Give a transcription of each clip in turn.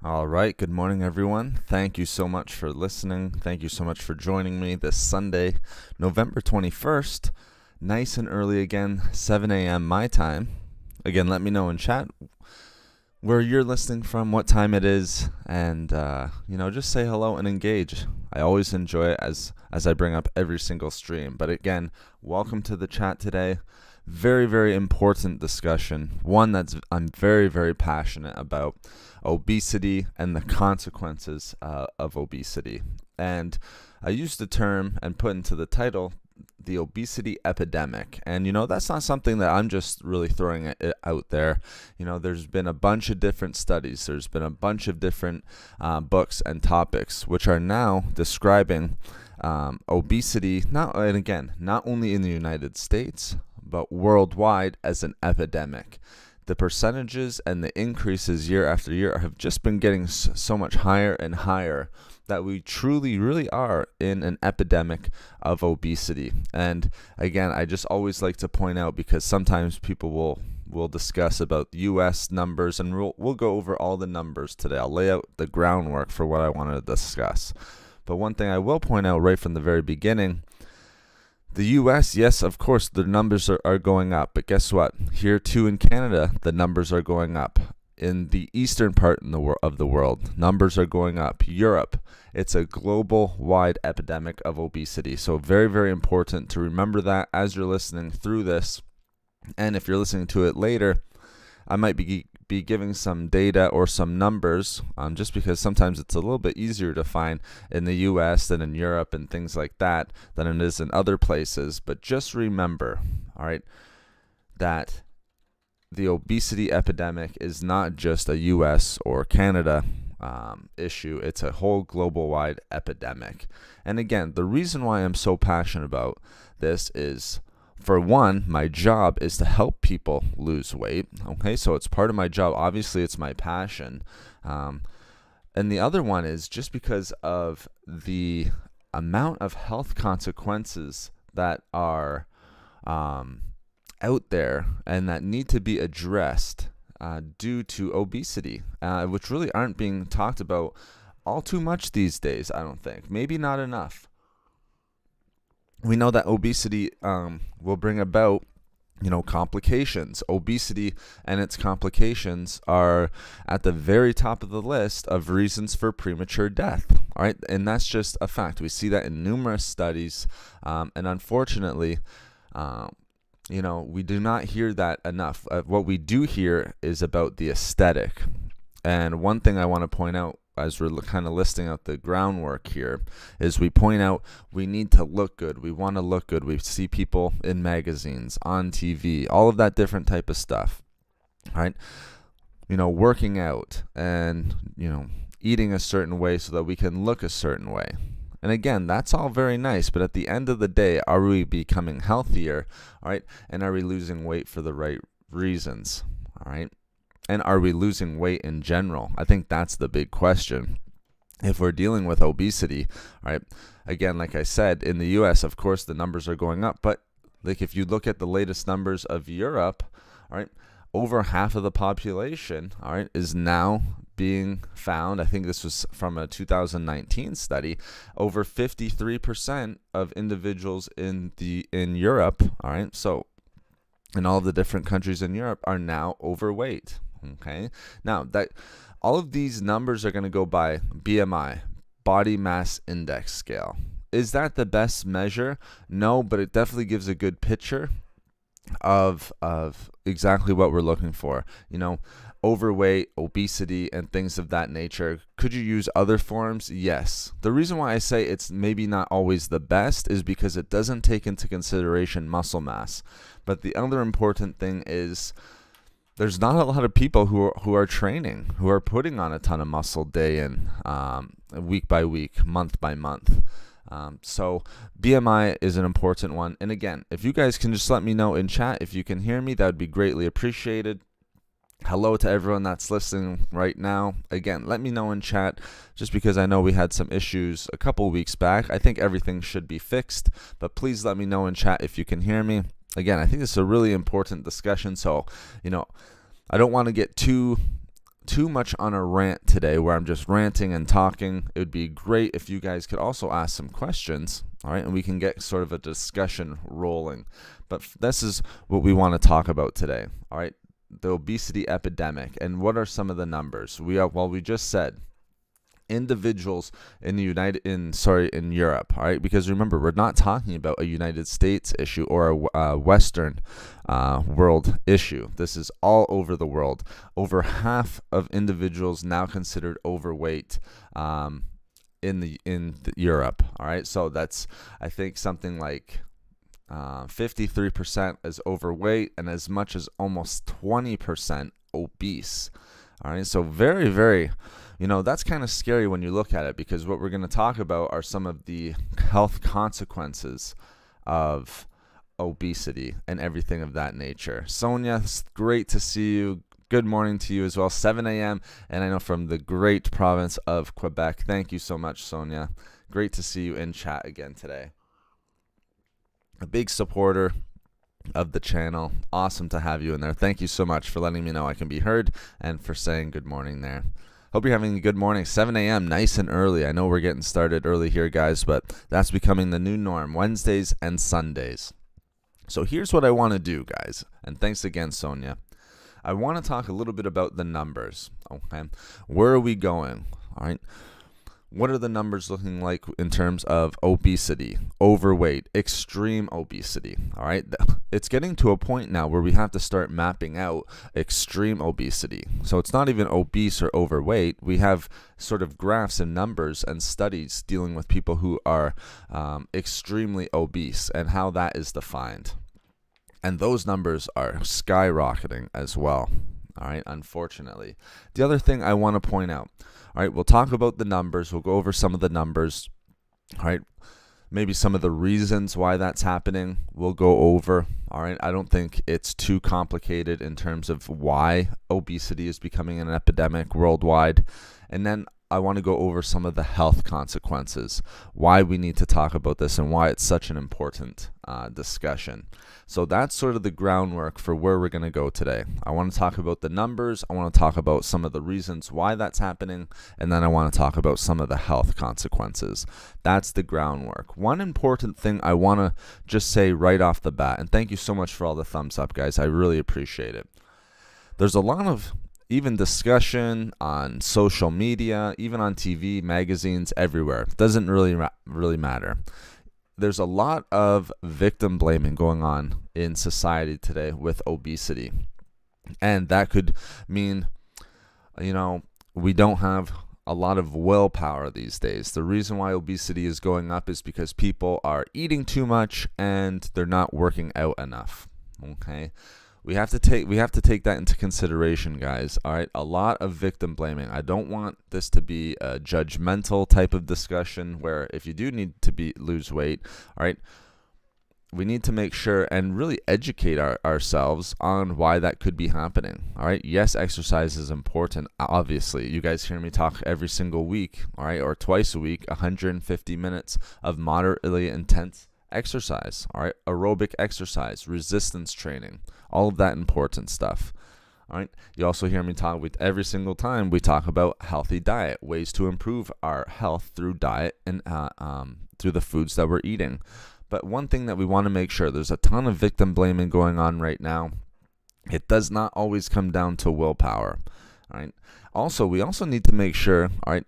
All right. Good morning, everyone. Thank you so much for listening. Thank you so much for joining me this Sunday, November 21st. Nice and early again, 7 a.m. my time. Again, let me know in chat where you're listening from, what time it is, and just say hello and engage. I always enjoy it as I bring up every single stream. But again, welcome to the chat today. Very, very important discussion. One I'm very, very passionate about: obesity and the consequences of obesity. And I used the term and put into the title the obesity epidemic. And that's not something that I'm just really throwing it out there. There's been a bunch of different studies. There's been a bunch of different books and topics which are now describing obesity, not only in the United States, but worldwide, as an epidemic. The percentages and the increases year after year have just been getting so much higher and higher that we truly, really are in an epidemic of obesity. And again, I just always like to point out, because sometimes people will discuss about U.S. numbers, and we'll go over all the numbers today. I'll lay out the groundwork for what I want to discuss. But one thing I will point out right from the very beginning: the U.S., yes, of course, the numbers are going up. But guess what? Here, too, in Canada, the numbers are going up. In the eastern part of the world, numbers are going up. Europe, it's a global-wide epidemic of obesity. So very, very important to remember that as you're listening through this. And if you're listening to it later, I might be giving some data or some numbers, just because sometimes it's a little bit easier to find in the U.S. than in Europe and things like that than it is in other places. But just remember, all right, that the obesity epidemic is not just a U.S. or Canada issue. It's a whole global-wide epidemic. And again, the reason why I'm so passionate about this is, for one, my job is to help people lose weight. Okay, so it's part of my job. Obviously, it's my passion. And the other one is just because of the amount of health consequences that are out there and that need to be addressed due to obesity, which really aren't being talked about all too much these days, I don't think. Maybe not enough. We know that obesity will bring about, complications. Obesity and its complications are at the very top of the list of reasons for premature death. All right, and that's just a fact. We see that in numerous studies, and unfortunately, we do not hear that enough. What we do hear is about the aesthetic. And one thing I want to point out, as we're kind of listing out the groundwork here, is we point out we need to look good. We want to look good. We see people in magazines, on TV, all of that different type of stuff, right? Working out and, eating a certain way so that we can look a certain way. And again, that's all very nice, but at the end of the day, are we becoming healthier, all right? And are we losing weight for the right reasons, all right? And are we losing weight in general? I think that's the big question. If we're dealing with obesity, right? Again, like I said, in the U.S., of course, the numbers are going up. But like if you look at the latest numbers of Europe, all right, over half of the population, all right, is now being found. I think this was from a 2019 study. Over 53% of individuals in Europe, all right, so in all of the different countries in Europe, are now overweight. Okay. Now that all of these numbers are going to go by BMI, body mass index scale. Is that the best measure? No, but it definitely gives a good picture of exactly what we're looking for. Overweight, obesity, and things of that nature. Could you use other forms? Yes. The reason why I say it's maybe not always the best is because it doesn't take into consideration muscle mass. But the other important thing is, there's not a lot of people who are training, who are putting on a ton of muscle day in, week by week, month by month. So BMI is an important one. And again, if you guys can just let me know in chat if you can hear me, that would be greatly appreciated. Hello to everyone that's listening right now. Again, let me know in chat, just because I know we had some issues a couple weeks back. I think everything should be fixed, but please let me know in chat if you can hear me. Again, I think this is a really important discussion, so I don't want to get too too much on a rant today where I'm just ranting and talking. It would be great if you guys could also ask some questions, all right, and we can get sort of a discussion rolling. But this is what we want to talk about today, all right, the obesity epidemic. And what are some of the numbers? We just said individuals in in Europe, all right, because remember, we're not talking about a United States issue or a Western world issue. This is all over the world. Over half of individuals now considered overweight in Europe, all right. So that's, I think, something like 53% is overweight and as much as almost 20% obese. All right, so very, very, that's kind of scary when you look at it, because what we're going to talk about are some of the health consequences of obesity and everything of that nature. Sonia, it's great to see you. Good morning to you as well, 7 a.m. And I know from the great province of Quebec. Thank you so much, Sonia. Great to see you in chat again today. A big supporter of the channel. Awesome to have you in there. Thank you so much for letting me know I can be heard and for saying good morning there. Hope you're having a good morning. 7 a.m. nice and early. I know we're getting started early here, guys, but that's becoming the new norm, Wednesdays and Sundays. So here's what I want to do, guys, and thanks again, Sonia. I want to talk a little bit about the numbers, okay? Where are we going, all right? What are the numbers looking like in terms of obesity, overweight, extreme obesity, all right? It's getting to a point now where we have to start mapping out extreme obesity. So it's not even obese or overweight. We have sort of graphs and numbers and studies dealing with people who are extremely obese and how that is defined. And those numbers are skyrocketing as well, all right, unfortunately. The other thing I want to point out, all right, we'll talk about the numbers. We'll go over some of the numbers, all right, maybe some of the reasons why that's happening we'll go over, all right. I don't think it's too complicated in terms of why obesity is becoming an epidemic worldwide. And then I want to go over some of the health consequences, why we need to talk about this and why it's such an important discussion. So that's sort of the groundwork for where we're going to go today. I want to talk about the numbers. I want to talk about some of the reasons why that's happening. And then I want to talk about some of the health consequences. That's the groundwork. One important thing I want to just say right off the bat, and thank you so much for all the thumbs up, guys. I really appreciate it. There's a lot of even discussion on social media, even on TV, magazines, everywhere. It doesn't really matter. There's a lot of victim blaming going on in society today with obesity. And that could mean, we don't have a lot of willpower these days. The reason why obesity is going up is because people are eating too much and they're not working out enough. Okay? We have to take that into consideration, guys. All right, a lot of victim blaming. I don't want this to be a judgmental type of discussion where if you do need to lose weight, all right, we need to make sure and really educate ourselves on why that could be happening. All right, yes, exercise is important. Obviously, you guys hear me talk every single week, all right, or twice a week, 150 minutes of moderately intense exercise, all right, aerobic exercise, resistance training, all of that important stuff. All right, you also hear me talk with every single time we talk about healthy diet, ways to improve our health through diet and through the foods that we're eating. But one thing that we want to make sure, there's a ton of victim blaming going on right now. It does not always come down to willpower. All right. Also, we also need to make sure, all right,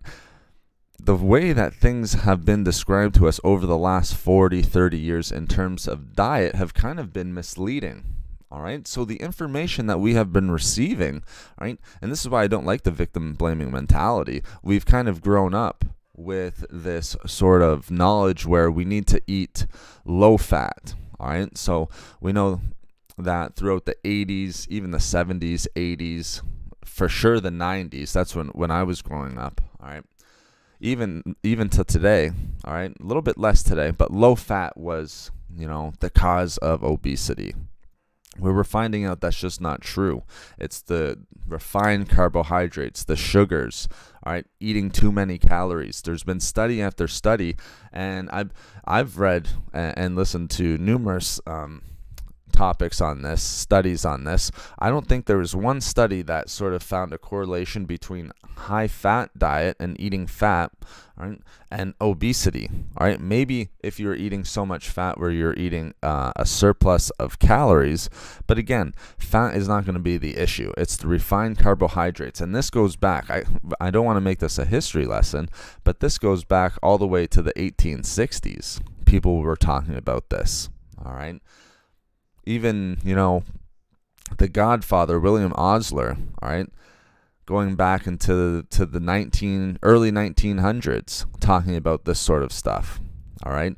the way that things have been described to us over the last 40, 30 years in terms of diet have kind of been misleading. All right. So the information that we have been receiving, all right, and this is why I don't like the victim blaming mentality. We've kind of grown up with this sort of knowledge where we need to eat low fat. All right. So we know that throughout the 80s, even the 70s, 80s, for sure the 90s, that's when I was growing up. All right. Even to today, all right, a little bit less today, but low fat was, the cause of obesity. Where we're finding out that's just not true. It's the refined carbohydrates, the sugars, all right, eating too many calories. There's been study after study, and I've read and listened to numerous topics on this, studies on this. I don't think there was one study that sort of found a correlation between high fat diet and eating fat, right, and obesity. All right, maybe if you're eating so much fat where you're eating a surplus of calories, but again, fat is not going to be the issue. It's the refined carbohydrates, and this goes back. I don't want to make this a history lesson, but this goes back all the way to the 1860s. People were talking about this. All right. Even, the Godfather, William Osler, all right, going back into the early 1900s, talking about this sort of stuff, all right.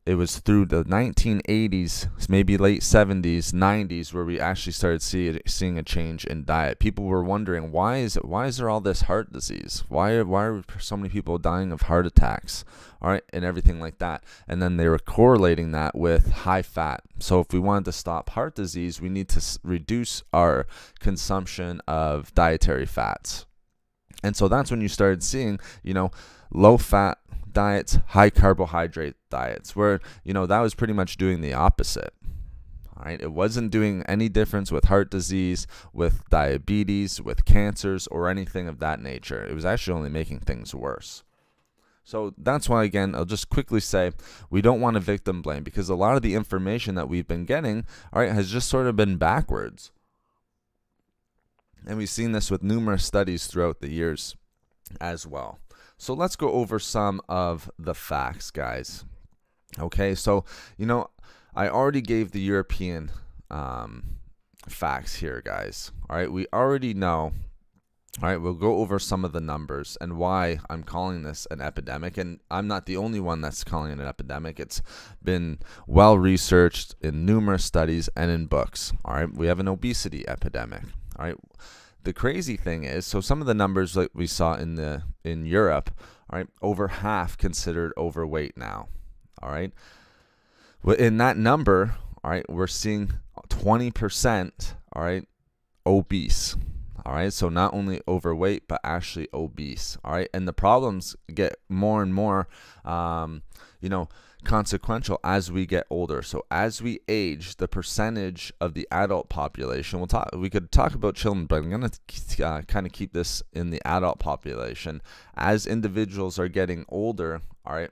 It was through the 1980s, maybe late 70s, 90s, where we actually started seeing a change in diet. People were wondering, why is there all this heart disease? Why are so many people dying of heart attacks? All right, and everything like that. And then they were correlating that with high fat. So if we wanted to stop heart disease, we need to reduce our consumption of dietary fats. And so that's when you started seeing, low fat diets, high carbohydrate diets, where, that was pretty much doing the opposite. All right, it wasn't doing any difference with heart disease, with diabetes, with cancers, or anything of that nature. It was actually only making things worse. So that's why, again, I'll just quickly say we don't want to victim blame, because a lot of the information that we've been getting, all right, has just sort of been backwards. And we've seen this with numerous studies throughout the years as well. So let's go over some of the facts, guys. Okay, so, I already gave the European facts here, guys. All right, we already know. All right, we'll go over some of the numbers and why I'm calling this an epidemic. And I'm not the only one that's calling it an epidemic. It's been well researched in numerous studies and in books. All right, we have an obesity epidemic. All right, the crazy thing is, so some of the numbers that we saw in Europe, all right, over half considered overweight now. All right, in that number, all right, we're seeing 20%, all right, obese. All right, so not only overweight, but actually obese. All right, and the problems get more and more, consequential as we get older. So as we age, the percentage of the adult population, we could talk about children, but I'm going to kind of keep this in the adult population. As individuals are getting older, all right,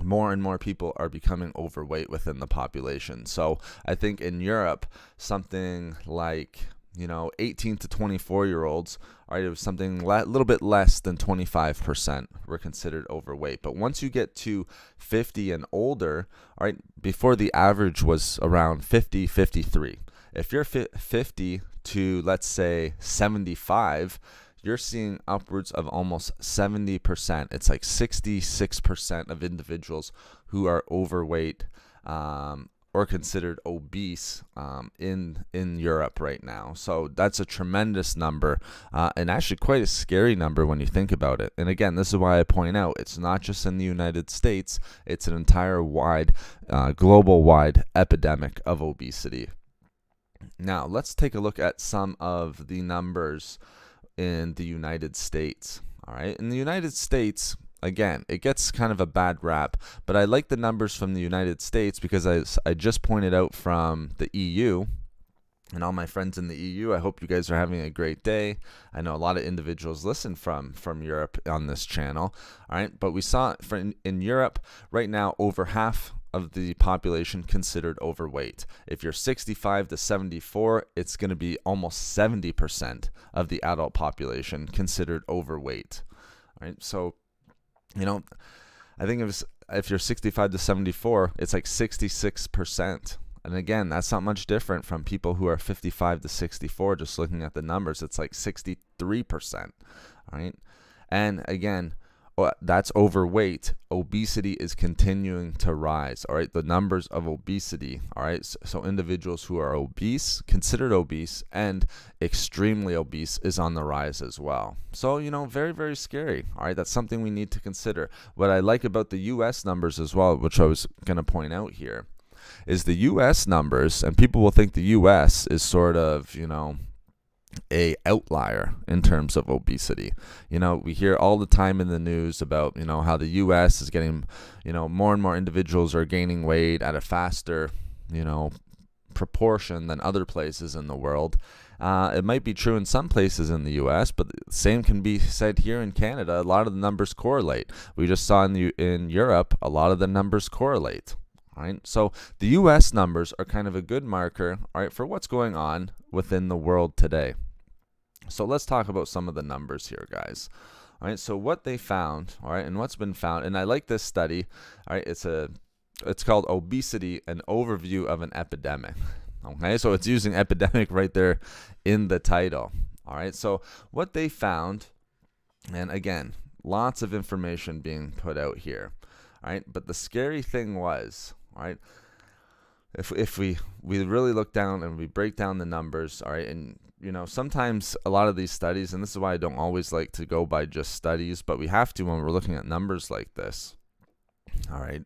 more and more people are becoming overweight within the population. So I think in Europe, something like 18 to 24-year-olds, all right, it was something a little bit less than 25% were considered overweight. But once you get to 50 and older, all right, before the average was around 50, 53. If you're 50 to, let's say, 75, you're seeing upwards of almost 70%. It's like 66% of individuals who are overweight, or considered obese in Europe right now. So that's a tremendous number, and actually quite a scary number when you think about it. And again, this is why I point out it's not just in the United States, it's an entire global-wide epidemic of obesity. Now, let's take a look at some of the numbers in the United States. All right, in the United States, again, it gets kind of a bad rap, but I like the numbers from the United States because I just pointed out from the EU, and all my friends in the EU, I hope you guys are having a great day. I know a lot of individuals listen from Europe on this channel, all right, but we saw in Europe right now, over half of the population considered overweight. If you're 65 to 74, it's going to be almost 70% of the adult population considered overweight. All right, so I think if you're 65 to 74, it's like 66%. And again, that's not much different from people who are 55 to 64. Just looking at the numbers, it's like 63%. All right, and again, that's overweight. Obesity is continuing to rise. All right, the numbers of obesity. All right, so individuals who are obese, considered obese, and extremely obese is on the rise as well. So very, very scary. All right, that's something we need to consider. What I like about the U.S. numbers as well, which I was going to point out here, is the U.S. numbers, and people will think the U.S. is sort of a outlier in terms of obesity. We hear all the time in the news about how the US is getting more and more individuals are gaining weight at a faster proportion than other places in the world. It might be true in some places in the U.S., but the same can be said here in Canada. A lot of the numbers correlate. We just saw in Europe, a lot of the numbers correlate. All right, so the U.S. numbers are kind of a good marker, all right, for what's going on within the world today. So let's talk about some of the numbers here, guys. All right, so what they found, all right, and what's been found, and I like this study, all right, it's called Obesity, an Overview of an Epidemic. Okay, so it's using epidemic right there in the title. All right, so what they found, and again, lots of information being put out here. All right, but the scary thing was, all right, if we really look down and we break down the numbers, all right, and you know, sometimes a lot of these studies, and this is why I don't always like to go by just studies, but we have to when we're looking at numbers like this. All right,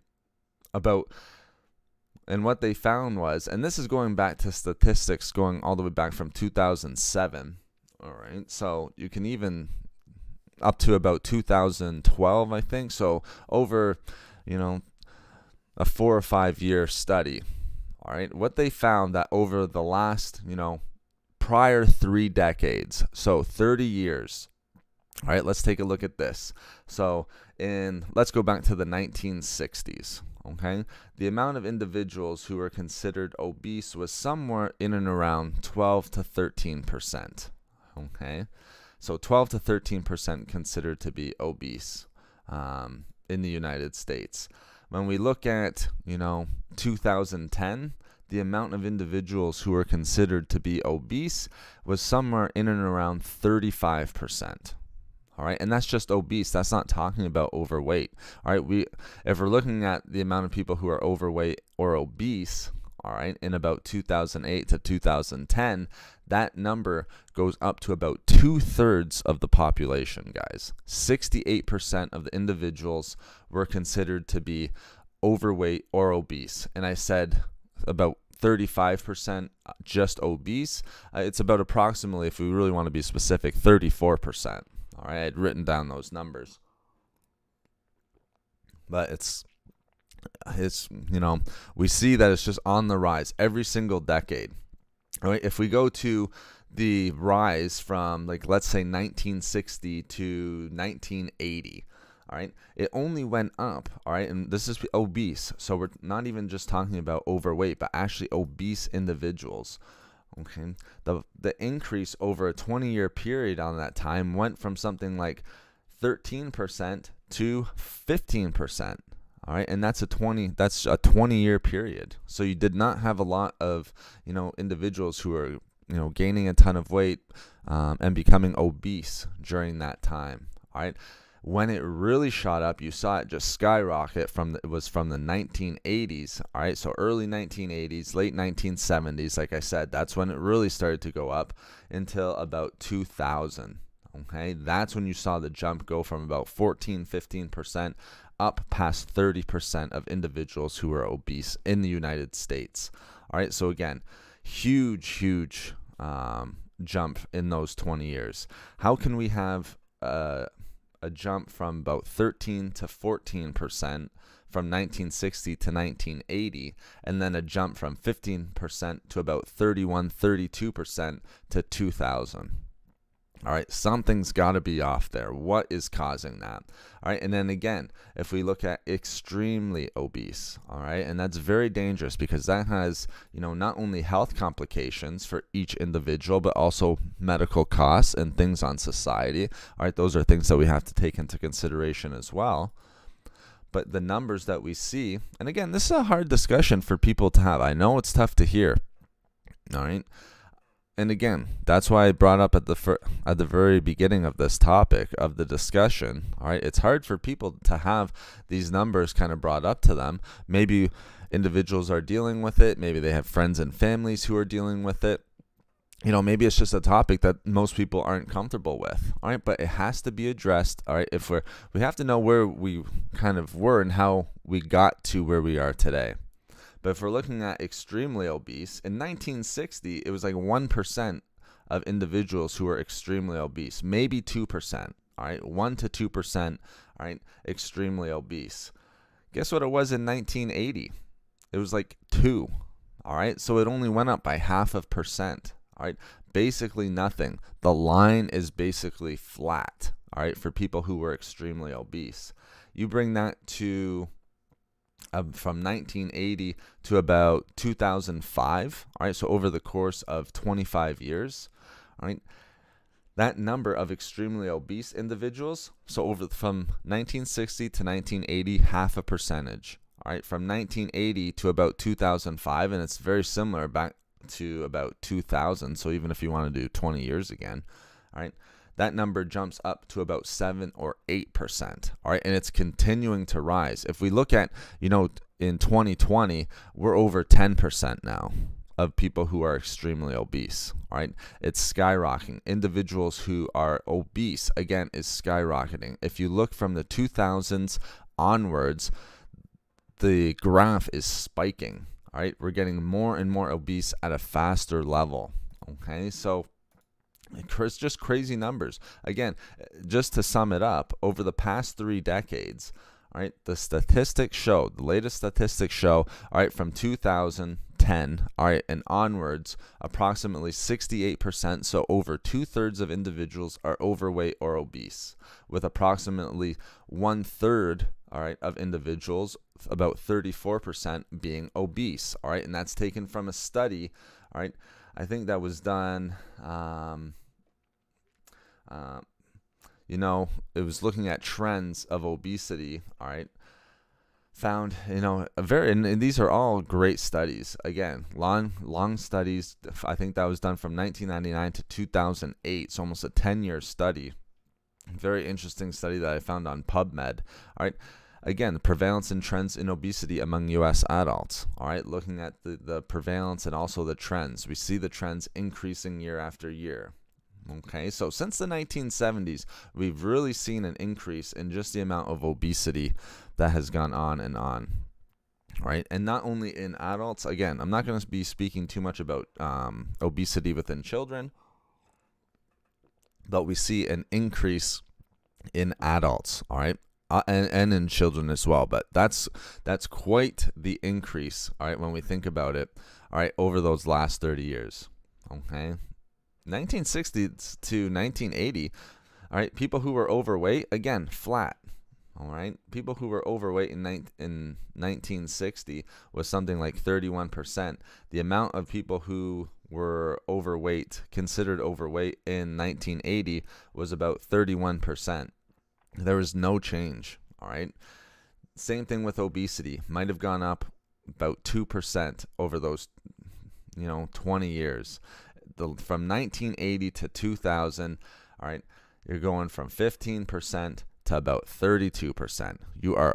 and what they found was, and this is going back to statistics going all the way back from 2007. All right, so you can even up to about 2012, I think. So over, you know, a 4 or 5 year study. All right, what they found that over the last, you know, prior 3 decades, so 30 years. All right, let's take a look at this. So let's go back to the 1960s. Okay, the amount of individuals who were considered obese was somewhere in and around 12 to 13%. Okay, so 12 to 13% considered to be obese in the United States. When we look at, you know, 2010, the amount of individuals who were considered to be obese was somewhere in and around 35%. All right, and that's just obese. That's not talking about overweight. All right, if we're looking at the amount of people who are overweight or obese, all right, in about 2008 to 2010, that number goes up to about 2/3 of the population, guys. 68% of the individuals were considered to be overweight or obese, and I said about 35% just obese. It's about approximately, if we really want to be specific, 34%. All right, I had written down those numbers. But it's you know, we see that it's just on the rise every single decade. All right, if we go to the rise from, like, let's say 1960 to 1980, all right, it only went up, all right, and this is obese, so we're not even just talking about overweight, but actually obese individuals. Okay, the increase over a 20-year period on that time went from something like 13% to 15%. All right, and that's a 20-year period. So you did not have a lot of, you know, individuals who are, you know, gaining a ton of weight and becoming obese during that time. All right. When it really shot up, you saw it just skyrocket it was from the 1980s, all right, so early 1980s, late 1970s, like I said, that's when it really started to go up until about 2000, okay? That's when you saw the jump go from about 15% up past 30% of individuals who are obese in the United States, all right? So again, huge jump in those 20 years. How can we have a jump from about 13 to 14% from 1960 to 1980, and then a jump from 15% to about 32% to 2000. All right, something's got to be off there. What is causing that? All right, and then again, if we look at extremely obese, all right, and that's very dangerous because that has, you know, not only health complications for each individual, but also medical costs and things on society. All right, those are things that we have to take into consideration as well. But the numbers that we see, and again, this is a hard discussion for people to have. I know it's tough to hear. All right. And again, that's why I brought up at the very beginning of this topic of the discussion. All right, it's hard for people to have these numbers kind of brought up to them. Maybe individuals are dealing with it. Maybe they have friends and families who are dealing with it. You know, maybe it's just a topic that most people aren't comfortable with. All right, but it has to be addressed. All right, we have to know where we kind of were and how we got to where we are today. But if we're looking at extremely obese, in 1960, it was like 1% of individuals who were extremely obese, maybe 2%, all right, 1 to 2%, all right, extremely obese. Guess what it was in 1980? It was like 2, All right, so it only went up by 0.5%. All right, basically nothing. The line is basically flat. All right, for people who were extremely obese. You bring that to from 1980 to about 2005. All right, so over the course of 25 years. All right, that number of extremely obese individuals, so from 1960 to 1980, 0.5%. All right, from 1980 to about 2005, and it's very similar back to about 2000. So even if you want to do 20 years again, all right, that number jumps up to about 7 or 8%. All right, and it's continuing to rise. If we look at, in 2020, we're over 10% now of people who are extremely obese. All right, it's skyrocketing. Individuals who are obese, again, is skyrocketing. If you look from the 2000s onwards, the graph is spiking. All right, we're getting more and more obese at a faster level. Okay, so it's just crazy numbers. Again, just to sum it up, over the past 3 decades, all right, the latest statistics show, all right, from 2010, all right, and onwards, approximately 68%, so over 2/3 of individuals are overweight or obese, with approximately 1/3, all right, of individuals, about 34%, being obese. All right, and that's taken from a study. All right, I think that was done. It was looking at trends of obesity. All right, found and these are all great studies. Again, long studies. I think that was done from 1999 to 2008. So almost a 10-year study. Very interesting study that I found on PubMed. All right. Again, the prevalence and trends in obesity among U.S. adults. All right, looking at the prevalence and also the trends. We see the trends increasing year after year. Okay, so since the 1970s, we've really seen an increase in just the amount of obesity that has gone on and on. Right, and not only in adults. Again, I'm not going to be speaking too much about obesity within children, but we see an increase in adults. All right. And in children as well, but that's quite the increase, all right, when we think about it, all right, over those last 30 years, okay, 1960 to 1980, all right, people who were overweight, again, flat, all right, people who were overweight in 1960 was something like 31%. The amount of people who were considered overweight in 1980 was about 31%. There was no change. All right. Same thing with obesity. Might have gone up about 2% over those, 20 years. From 1980 to 2000, all right, you're going from 15% to about 32%. You are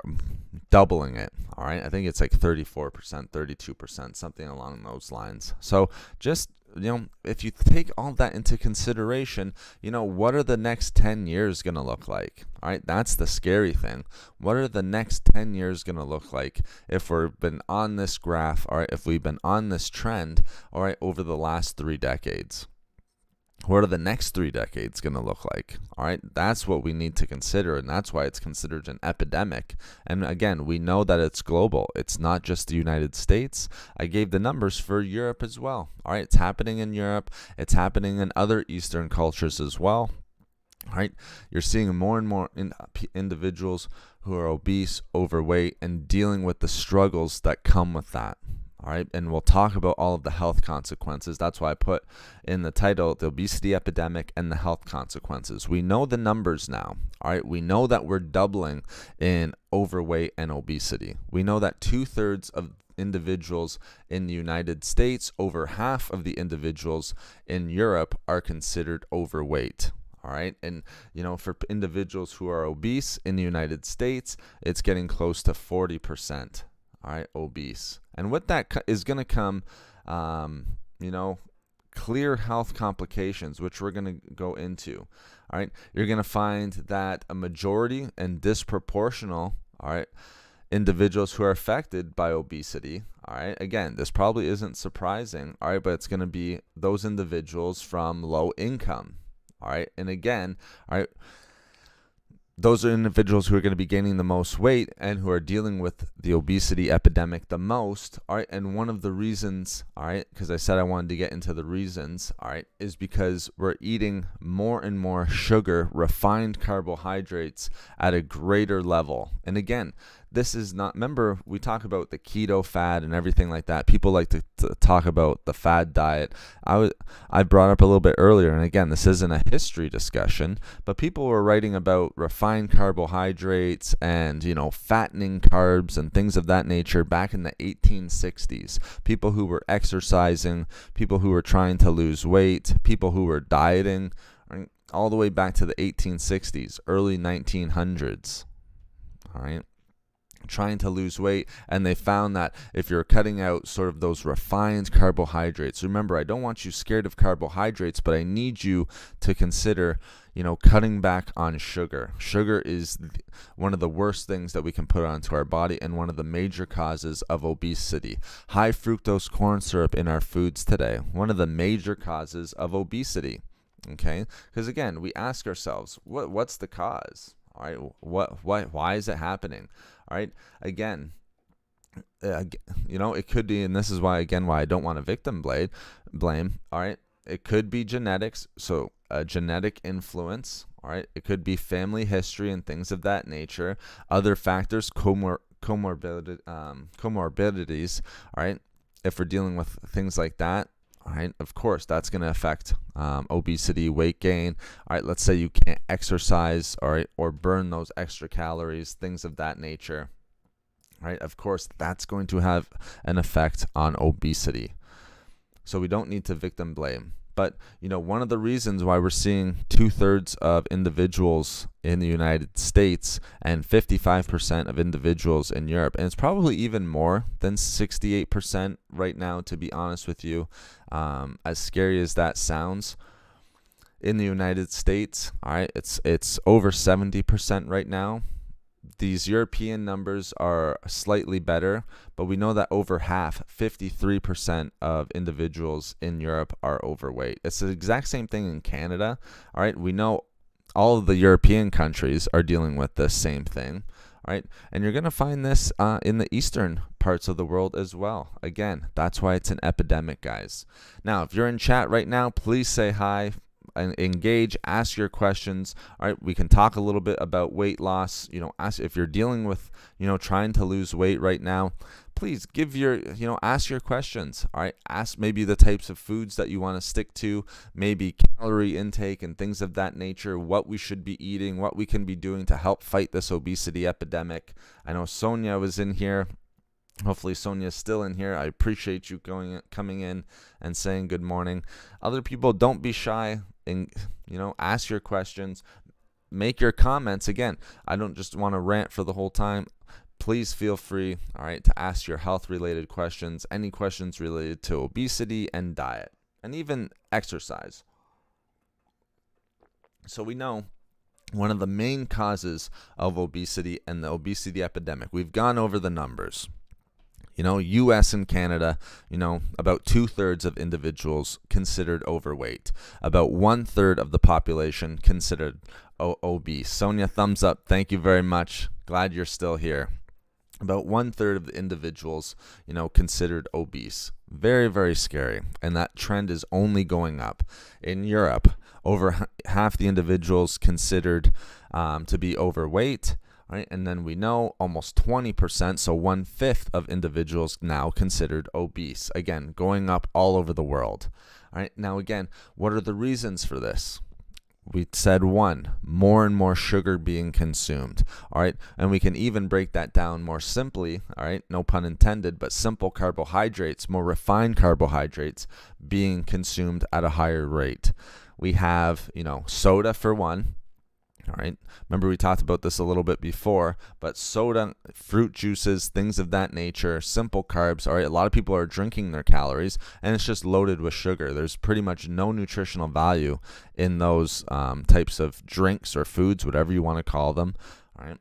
doubling it. All right. I think it's like 34%, 32%, something along those lines. So just, if you take all that into consideration, what are the next 10 years going to look like? All right, that's the scary thing. What are the next 10 years going to look like if we've been on this graph, all right, if we've been on this trend, all right, over the last 3 decades? What are the next 3 decades going to look like? All right, that's what we need to consider, and that's why it's considered an epidemic. And again, we know that it's global. It's not just the United States. I gave the numbers for Europe as well. All right, it's happening in Europe. It's happening in other Eastern cultures as well. All right, you're seeing more and more individuals who are obese, overweight, and dealing with the struggles that come with that. All right, and we'll talk about all of the health consequences. That's why I put in the title, The Obesity Epidemic and the Health Consequences. We know the numbers now. All right, we know that we're doubling in overweight and obesity. We know that 2/3 of individuals in the United States, over half of the individuals in Europe are considered overweight. All right, and for individuals who are obese in the United States, it's getting close to 40%. All right, obese. And with that is going to come, clear health complications, which we're going to go into. All right, you're going to find that a majority and disproportional, all right, individuals who are affected by obesity. All right, again, this probably isn't surprising. All right, but it's going to be those individuals from low income. All right, and again, all right, those are individuals who are going to be gaining the most weight and who are dealing with the obesity epidemic the most. All right. And one of the reasons, all right, because I said I wanted to get into the reasons, all right, is because we're eating more and more sugar, refined carbohydrates at a greater level. And again, this is not, remember, we talk about the keto fad and everything like that. People like to talk about the fad diet. I brought up a little bit earlier, and again, this isn't a history discussion, but people were writing about refined carbohydrates and, fattening carbs and things of that nature back in the 1860s. People who were exercising, people who were trying to lose weight, people who were dieting, right, all the way back to the 1860s, early 1900s. All right. Trying to lose weight, and they found that if you're cutting out sort of those refined carbohydrates, remember, I don't want you scared of carbohydrates, but I need you to consider, cutting back on sugar. Sugar is one of the worst things that we can put onto our body and one of the major causes of obesity. High fructose corn syrup in our foods today, one of the major causes of obesity. Okay, because again, we ask ourselves, what's the cause? All right, why is it happening? All right, again, it could be, and this is why I don't want to victim blame. All right, it could be genetics, so genetic influence. All right, it could be family history and things of that nature. Other factors, comorbidities. All right, if we're dealing with things like that. All right, of course, that's going to affect obesity, weight gain. All right, let's say you can't exercise, all right, or burn those extra calories, things of that nature. All right, of course, that's going to have an effect on obesity. So we don't need to victim blame. But, one of the reasons why we're seeing 2/3 of individuals in the United States and 55% of individuals in Europe, and it's probably even more than 68% right now, to be honest with you, as scary as that sounds. In the United States, all right, it's over 70% right now. These European numbers are slightly better, but we know that over half, 53% of individuals in Europe are overweight. It's the exact same thing in Canada. All right, we know all of the European countries are dealing with the same thing. All right, and you're going to find this in the eastern parts of the world as well. Again, that's why it's an epidemic, guys. Now, if you're in chat right now, please say hi. And engage, ask your questions. All right, we can talk a little bit about weight loss. Ask if you're dealing with, trying to lose weight right now. Please give ask your questions. All right, ask maybe the types of foods that you want to stick to, maybe calorie intake and things of that nature, what we should be eating, what we can be doing to help fight this obesity epidemic. I know Sonia was in here. Hopefully Sonia's still in here. I appreciate you coming in and saying good morning. Other people, don't be shy and ask your questions, make your comments. Again, I don't just want to rant for the whole time. Please feel free, all right, to ask your health related questions, any questions related to obesity and diet and even exercise. So we know one of the main causes of obesity and the obesity epidemic, we've gone over the numbers. U.S. and Canada, about 2/3 of individuals considered overweight. About 1/3 of the population considered obese. Sonia, thumbs up. Thank you very much. Glad you're still here. About 1/3 of the individuals, considered obese. Very, very scary. And that trend is only going up. In Europe, over half the individuals considered to be overweight. Right, and then we know almost 20%, so 1/5 of individuals now considered obese. Again, going up all over the world. All right, now again, what are the reasons for this? We said one, more and more sugar being consumed. All right, and we can even break that down more simply. All right, no pun intended, but simple carbohydrates, more refined carbohydrates being consumed at a higher rate. We have, soda for one. All right. Remember, we talked about this a little bit before, but soda, fruit juices, things of that nature, simple carbs. All right. A lot of people are drinking their calories and it's just loaded with sugar. There's pretty much no nutritional value in those types of drinks or foods, whatever you want to call them. All right.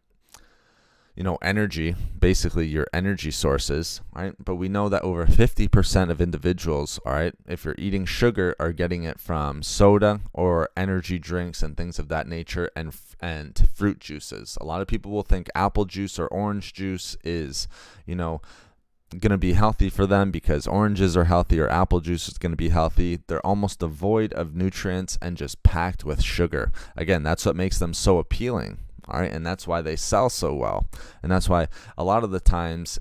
energy, basically your energy sources, right? But we know that over 50% of individuals, all right, if you're eating sugar, are getting it from soda or energy drinks and things of that nature, and fruit juices. A lot of people will think apple juice or orange juice is, going to be healthy for them because oranges are healthy or apple juice is going to be healthy. They're almost devoid of nutrients and just packed with sugar. Again, that's what makes them so appealing. All right, and that's why they sell so well, and that's why a lot of the times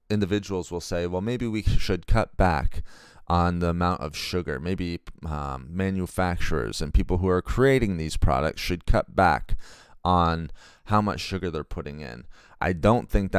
individuals will say, well, maybe we should cut back on the amount of sugar. Maybe manufacturers and people who are creating these products should cut back on how much sugar they're putting in. I don't think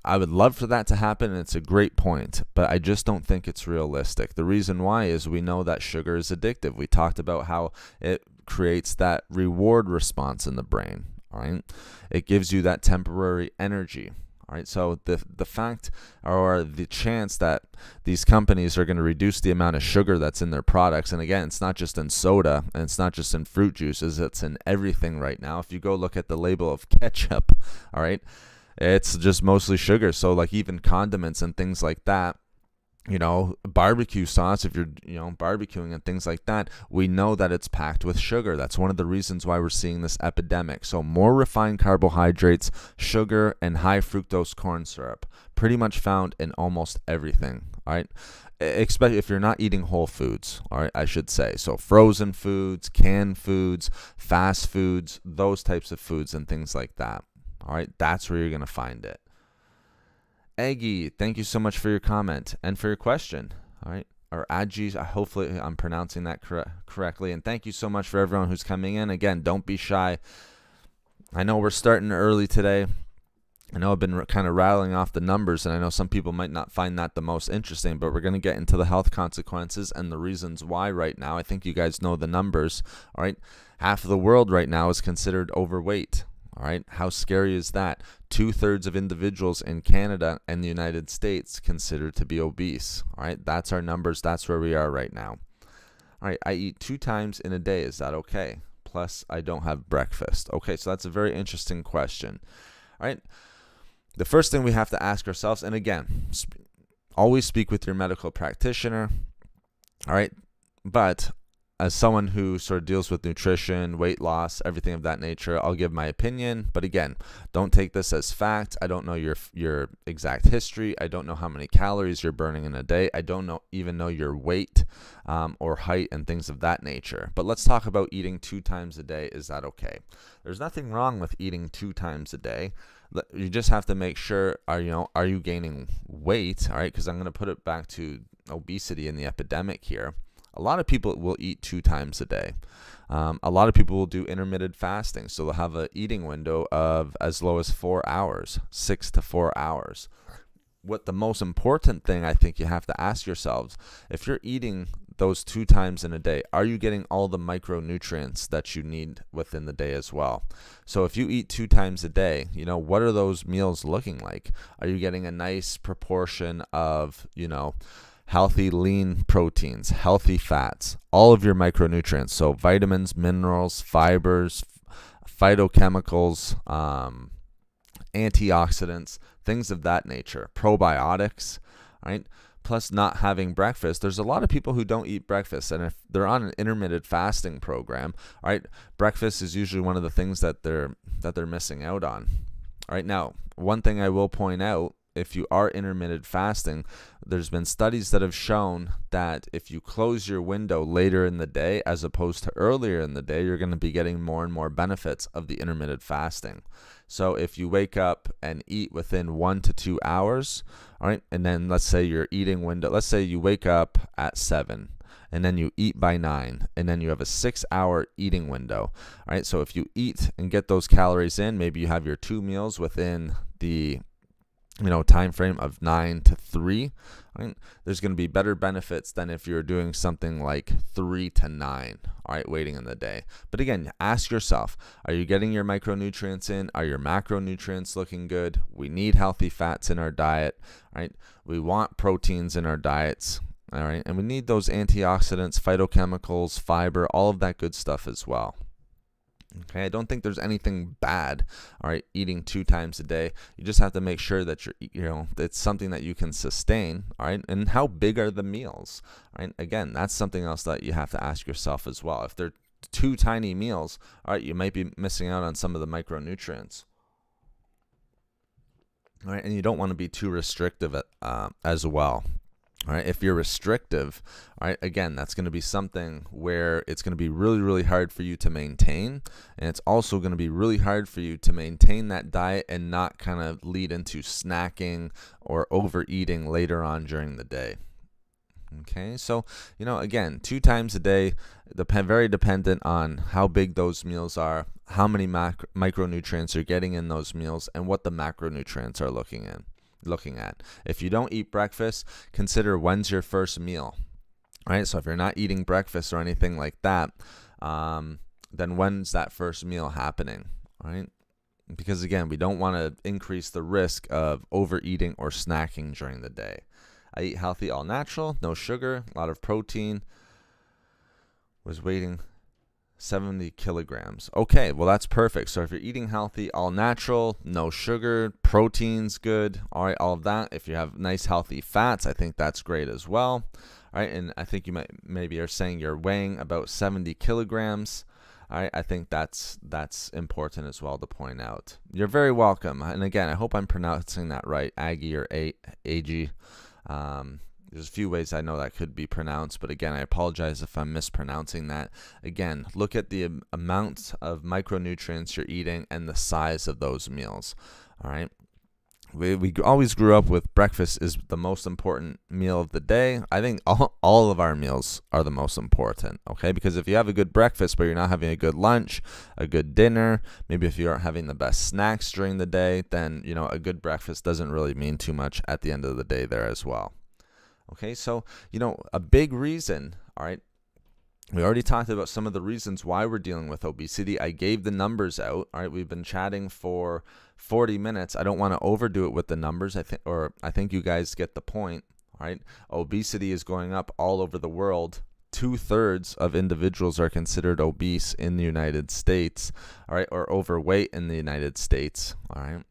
I would love for that to happen, and it's a great point, but I just don't think it's realistic. The reason why is we know that sugar is addictive. We talked about how it creates that reward response in the brain, all right? It gives you that temporary energy, all right? So the fact or the chance that these companies are going to reduce the amount of sugar that's in their products, and again, it's not just in soda, and it's not just in fruit juices, it's in everything right now. If you go look at the label of ketchup, all right, it's just mostly sugar. So like even condiments and things like that, barbecue sauce, if you're, barbecuing and things like that, we know that it's packed with sugar. That's one of the reasons why we're seeing this epidemic. So more refined carbohydrates, sugar, and high fructose corn syrup, pretty much found in almost everything, all right? Especially if you're not eating whole foods, all right, I should say. So frozen foods, canned foods, fast foods, those types of foods and things like that, all right? That's where you're going to find it. Eggy, thank you so much for your comment and for your question. All right. Or Adji, hopefully I'm pronouncing that correctly. And thank you so much for everyone who's coming in. Again, don't be shy. I know we're starting early today. I know I've been kind of rattling off the numbers, and I know some people might not find that the most interesting, but we're going to get into the health consequences and the reasons why right now. I think you guys know the numbers. All right. Half of the world right now is considered overweight. All right, how scary is that? 2/3 of individuals in Canada and the United States considered to be obese. All right, that's our numbers. That's where we are right now. All right, I eat 2 times in a day. Is that okay? Plus, I don't have breakfast. Okay, so that's a very interesting question. All right, the first thing we have to ask ourselves, and again, always speak with your medical practitioner. All right, but as someone who sort of deals with nutrition, weight loss, everything of that nature, I'll give my opinion. But again, don't take this as fact. I don't know your exact history. I don't know how many calories you're burning in a day. I don't even know your weight or height and things of that nature. But let's talk about eating 2 times a day. Is that okay? There's nothing wrong with eating 2 times a day. You just have to make sure, are you gaining weight? All right, because I'm going to put it back to obesity and the epidemic here. A lot of people will eat 2 times a day. A lot of people will do intermittent fasting, so they'll have an eating window of as low as 4 hours, 6 to 4 hours. What the most important thing I think you have to ask yourselves, if you're eating those 2 times in a day, are you getting all the micronutrients that you need within the day as well? So if you eat 2 times a day, what are those meals looking like? Are you getting a nice proportion of, healthy lean proteins, healthy fats, all of your micronutrients, so vitamins, minerals, fibers, phytochemicals, antioxidants, things of that nature, probiotics, right? Plus not having breakfast. There's a lot of people who don't eat breakfast, and if they're on an intermittent fasting program, all right, breakfast is usually one of the things that they're missing out on. All right, now, one thing I will point out, if you are intermittent fasting, there's been studies that have shown that if you close your window later in the day as opposed to earlier in the day, you're going to be getting more and more benefits of the intermittent fasting. So if you wake up and eat within 1 to 2 hours, all right, and then let's say your eating window, let's say you wake up at 7 and then you eat by 9, and then you have a 6-hour eating window. All right, so if you eat and get those calories in, maybe you have your 2 meals within the time frame of 9 to 3, right? There's going to be better benefits than if you're doing something like 3 to 9, all right, waiting in the day. But again, ask yourself, are you getting your micronutrients in? Are your macronutrients looking good? We need healthy fats in our diet, right? We want proteins in our diets, all right? And we need those antioxidants, phytochemicals, fiber, all of that good stuff as well. Okay, I don't think there's anything bad, all right, eating 2 times a day. You just have to make sure that it's something that you can sustain, all right? And how big are the meals, all right? Again, that's something else that you have to ask yourself as well. If they're 2 tiny meals, all right, you might be missing out on some of the micronutrients. All right, and you don't want to be too restrictive as well. All right, if you're restrictive, all right, again, that's going to be something where it's going to be really, really hard for you to maintain. And it's also going to be really hard for you to maintain that diet and not kind of lead into snacking or overeating later on during the day. Okay, so, again, 2 times a day, very dependent on how big those meals are, how many micronutrients you're getting in those meals, and what the macronutrients are looking at. If you don't eat breakfast, consider when's your first meal. All right, so if you're not eating breakfast or anything like that, then when's that first meal happening? All right, because again, we don't want to increase the risk of overeating or snacking during the day. I eat healthy, all natural, no sugar, a lot of protein. Was weighing 70 kilograms. Okay, well, that's perfect. So if you're eating healthy, all natural, no sugar, protein's good, all right, all of that. If you have nice healthy fats, I think that's great as well. All right, and I think you maybe are saying you're weighing about 70 kilograms. All right, I think that's important as well to point out. You're very welcome. And again, I hope I'm pronouncing that right, Aggie or Aggie. There's a few ways I know that could be pronounced, but again, I apologize if I'm mispronouncing that. Again, look at the amount of micronutrients you're eating and the size of those meals. All right. We always grew up with breakfast is the most important meal of the day. I think all of our meals are the most important, okay? Because if you have a good breakfast, but you're not having a good lunch, a good dinner, maybe if you aren't having the best snacks during the day, then, a good breakfast doesn't really mean too much at the end of the day there as well. Okay, so, a big reason, all right, we already talked about some of the reasons why we're dealing with obesity. I gave the numbers out. All right, we've been chatting for 40 minutes. I don't want to overdo it with the numbers. I think you guys get the point. All right, obesity is going up all over the world. 2/3 of individuals are considered obese in the United States. All right, or overweight in the United States. All right.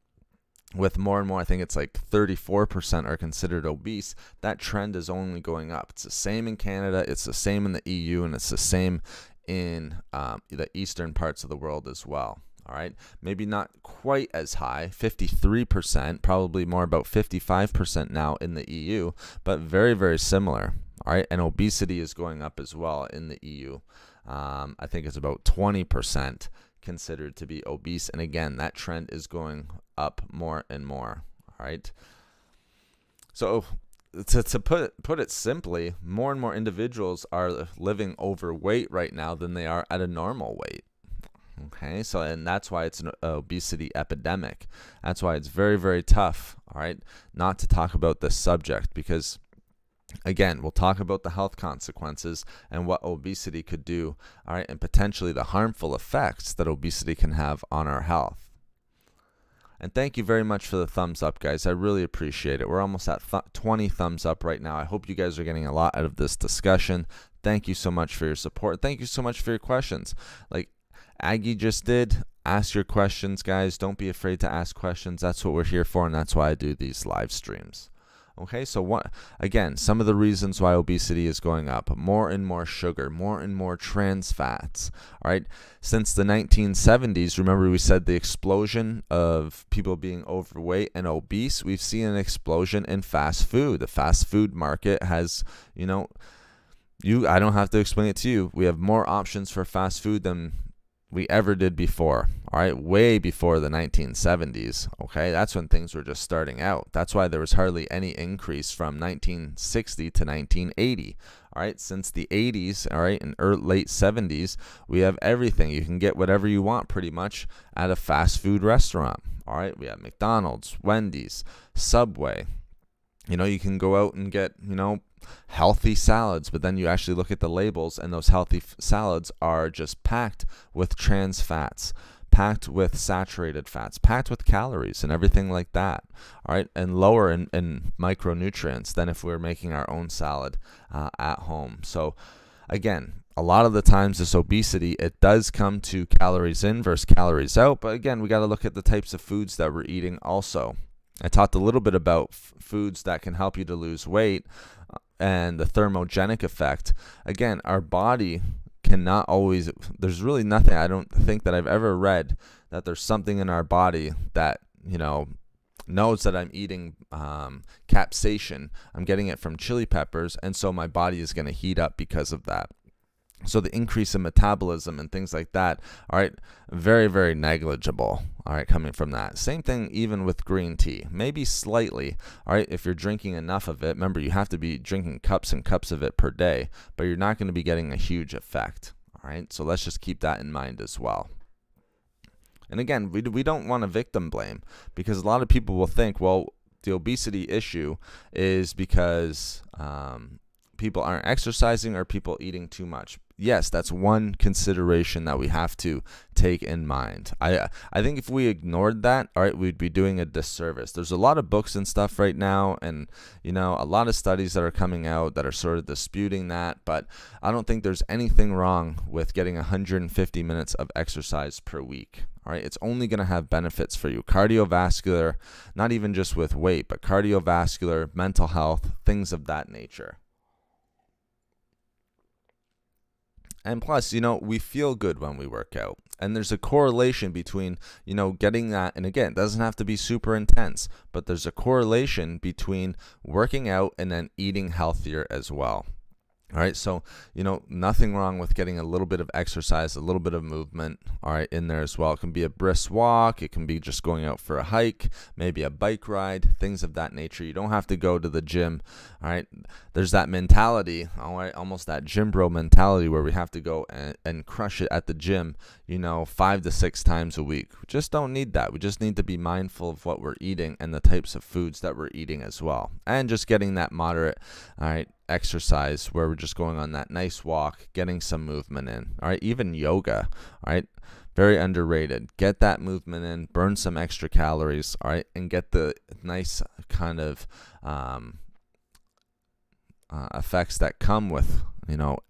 With more and more, I think it's like 34% are considered obese. That trend is only going up. It's the same in Canada, it's the same in the EU, and it's the same in the eastern parts of the world as well. All right, maybe not quite as high, 53%, probably more about 55% now in the EU, but very, very similar. All right, and obesity is going up as well in the EU. I think it's about 20% considered to be obese, and again, that trend is going up more and more. All right, so to put it simply, more and more individuals are living overweight right now than they are at a normal weight. Okay, so and that's why it's an obesity epidemic. That's why it's very, very tough, all right, not to talk about this subject, because again, we'll talk about the health consequences and what obesity could do, all right, and potentially the harmful effects that obesity can have on our health. And thank you very much for the thumbs up, guys. I really appreciate it. We're almost at 20 thumbs up right now. I hope you guys are getting a lot out of this discussion. Thank you so much for your support. Thank you so much for your questions. Like Aggie just did, ask your questions, guys. Don't be afraid to ask questions. That's what we're here for, and that's why I do these live streams. Okay, so again, some of the reasons why obesity is going up: more and more sugar, more and more trans fats. All right, since the 1970s, remember we said the explosion of people being overweight and obese. We've seen an explosion in fast food. The fast food market has, I don't have to explain it to you. We have more options for fast food than we ever did before. All right, way before the 1970s. Okay, that's when things were just starting out. That's why there was hardly any increase from 1960 to 1980. All right, since the 80s, all right, and late 70s, we have everything. You can get whatever you want pretty much at a fast food restaurant. All right, we have McDonald's, Wendy's, Subway. You can go out and get, healthy salads, but then you actually look at the labels, and those healthy salads are just packed with trans fats, packed with saturated fats, packed with calories and everything like that. All right, and lower in micronutrients than if we were making our own salad at home. So again, a lot of the times this obesity, it does come to calories in versus calories out. But again, we got to look at the types of foods that we're eating also. I talked a little bit about foods that can help you to lose weight and the thermogenic effect. Again, our body cannot always, there's really nothing, I don't think that I've ever read that there's something in our body that, knows that I'm eating capsaicin. I'm getting it from chili peppers, and so my body is going to heat up because of that. So the increase in metabolism and things like that, all right, very, very negligible, all right, coming from that. Same thing even with green tea, maybe slightly, all right, if you're drinking enough of it. Remember, you have to be drinking cups and cups of it per day, but you're not going to be getting a huge effect, all right? So let's just keep that in mind as well. And again, we don't want to victim blame, because a lot of people will think, well, the obesity issue is because people aren't exercising or people eating too much. Yes, that's one consideration that we have to take in mind. I think if we ignored that, all right, we'd be doing a disservice. There's a lot of books and stuff right now, and a lot of studies that are coming out that are sort of disputing that, but I don't think there's anything wrong with getting 150 minutes of exercise per week. All right, it's only going to have benefits for you. Cardiovascular, not even just with weight, but cardiovascular, mental health, things of that nature. And plus, we feel good when we work out. And there's a correlation between, getting that. And again, it doesn't have to be super intense, but there's a correlation between working out and then eating healthier as well. All right, so, nothing wrong with getting a little bit of exercise, a little bit of movement, all right, in there as well. It can be a brisk walk. It can be just going out for a hike, maybe a bike ride, things of that nature. You don't have to go to the gym, all right? There's that mentality, all right, almost that gym bro mentality where we have to go and crush it at the gym, 5 to 6 times a week. We just don't need that. We just need to be mindful of what we're eating and the types of foods that we're eating as well. And just getting that moderate, all right, exercise where we're just going on that nice walk, getting some movement in. All right, even yoga, all right, very underrated. Get that movement in, burn some extra calories, all right, and get the nice kind of effects that come with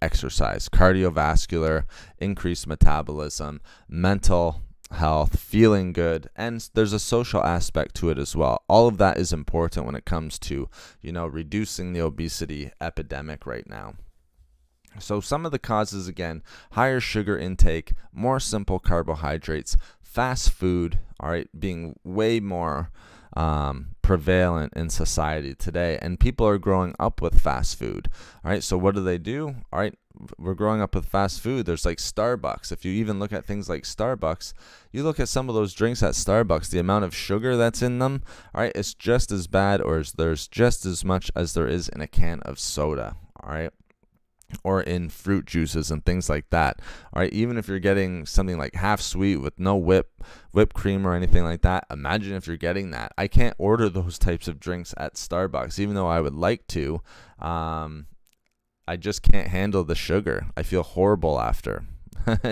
exercise, cardiovascular, increased metabolism, mental health, feeling good, and there's a social aspect to it as well. All of that is important when it comes to, reducing the obesity epidemic right now. So some of the causes, again, higher sugar intake, more simple carbohydrates, fast food, all right, being way more prevalent in society today, and people are growing up with fast food. All right, so what do? All right, we're growing up with fast food. There's like Starbucks. If you even look at things like Starbucks, you look at some of those drinks at Starbucks, the amount of sugar that's in them, all right, it's just as bad, or there's just as much as there is in a can of soda, all right, or in fruit juices and things like that. All right, even if you're getting something like half sweet with no whipped cream or anything like that, imagine if you're getting that. I can't order those types of drinks at Starbucks, even though I would like to. I just can't handle the sugar. I feel horrible after.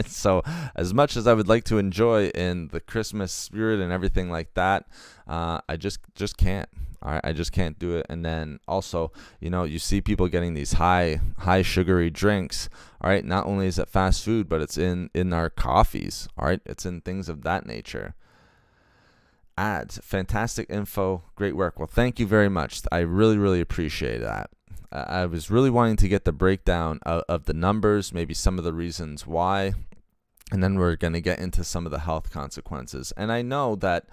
So as much as I would like to enjoy in the Christmas spirit and everything like that, I just can't. All right, I just can't do it. And then also, you see people getting these high sugary drinks. All right, not only is it fast food, but it's in our coffees. All right, it's in things of that nature. Ads, fantastic info, great work. Well, thank you very much. I really, really appreciate that. I was really wanting to get the breakdown of the numbers, maybe some of the reasons why, and then we're going to get into some of the health consequences. And I know that,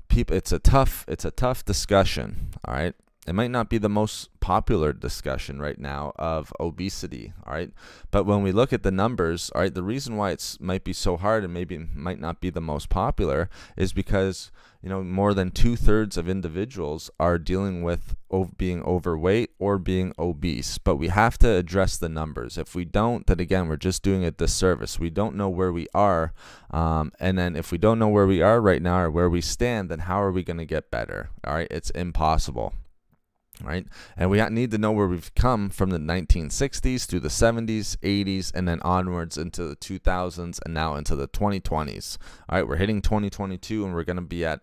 people, it's a tough discussion, all right? It might not be the most popular discussion right now of obesity, all right? But when we look at the numbers, all right, the reason why it might be so hard and maybe might not be the most popular is because, more than 2/3 of individuals are dealing with being overweight or being obese. But we have to address the numbers. If we don't, then again, we're just doing a disservice. We don't know where we are. And then if we don't know where we are right now or where we stand, then how are we going to get better? All right, it's impossible. Right, and we need to know where we've come from the 1960s through the 70s, 80s, and then onwards into the 2000s and now into the 2020s. All right, we're hitting 2022 and we're going to be at,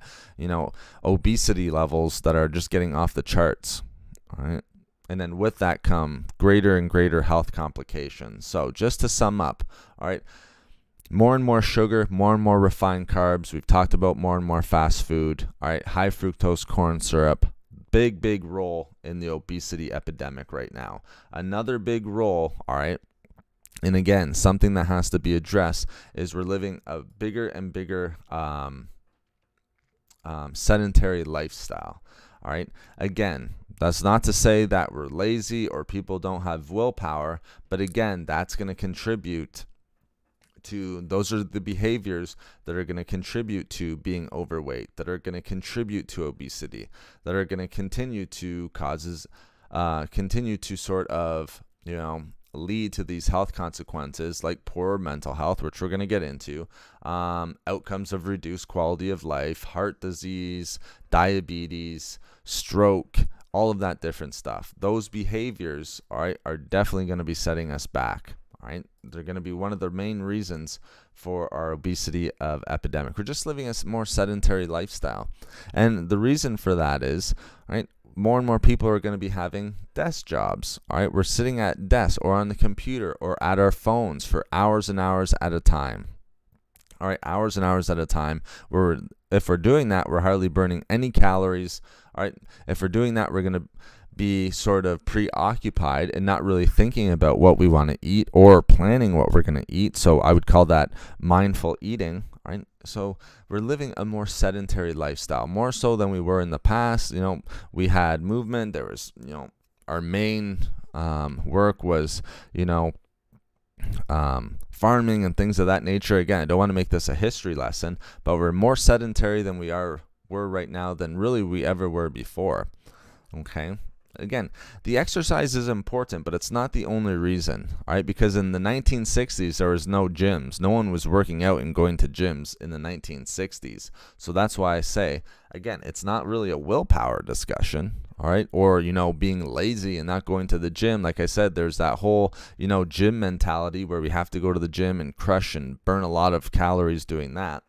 obesity levels that are just getting off the charts. All right, And then with that come greater and greater health complications. So just to sum up, all right, more and more sugar, more and more refined carbs. We've talked about more and more fast food. All right, high fructose corn syrup. Big role in the obesity epidemic right now. Another big role, all right, and again, something that has to be addressed is we're living a bigger and bigger sedentary lifestyle. All right, again, that's not to say that we're lazy or people don't have willpower, but again, that's going to contribute to, those are the behaviors that are going to contribute to being overweight, that are going to contribute to obesity, that are going to continue to continue to sort of, lead to these health consequences like poor mental health, which we're going to get into, outcomes of reduced quality of life, heart disease, diabetes, stroke, all of that different stuff. Those behaviors, all right, are definitely going to be setting us back. All right, they're going to be one of the main reasons for our obesity epidemic. We're just living a more sedentary lifestyle, and the reason for that is, right, more and more people are going to be having desk jobs. All right, we're sitting at desks or on the computer or at our phones for hours and hours at a time. All right, hours and hours at a time. If we're doing that, we're hardly burning any calories. All right, if we're doing that, we're going to be sort of preoccupied and not really thinking about what we want to eat or planning what we're going to eat. So I would call that mindful eating, right? So we're living a more sedentary lifestyle, more so than we were in the past. We had movement. There was, our main work was, farming and things of that nature. Again, I don't want to make this a history lesson, but we're more sedentary than were right now than really we ever were before. Okay. Again, the exercise is important, but it's not the only reason, all right? Because in the 1960s, there was no gyms. No one was working out and going to gyms in the 1960s. So that's why I say, again, it's not really a willpower discussion, all right? Or, being lazy and not going to the gym. Like I said, there's that whole, gym mentality where we have to go to the gym and crush and burn a lot of calories doing that.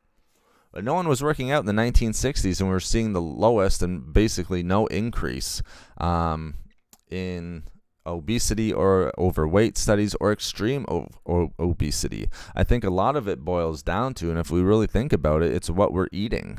But no one was working out in the 1960s, and we were seeing the lowest and basically no increase in obesity or overweight studies or extreme obesity. I think a lot of it boils down to, and if we really think about it, it's what we're eating,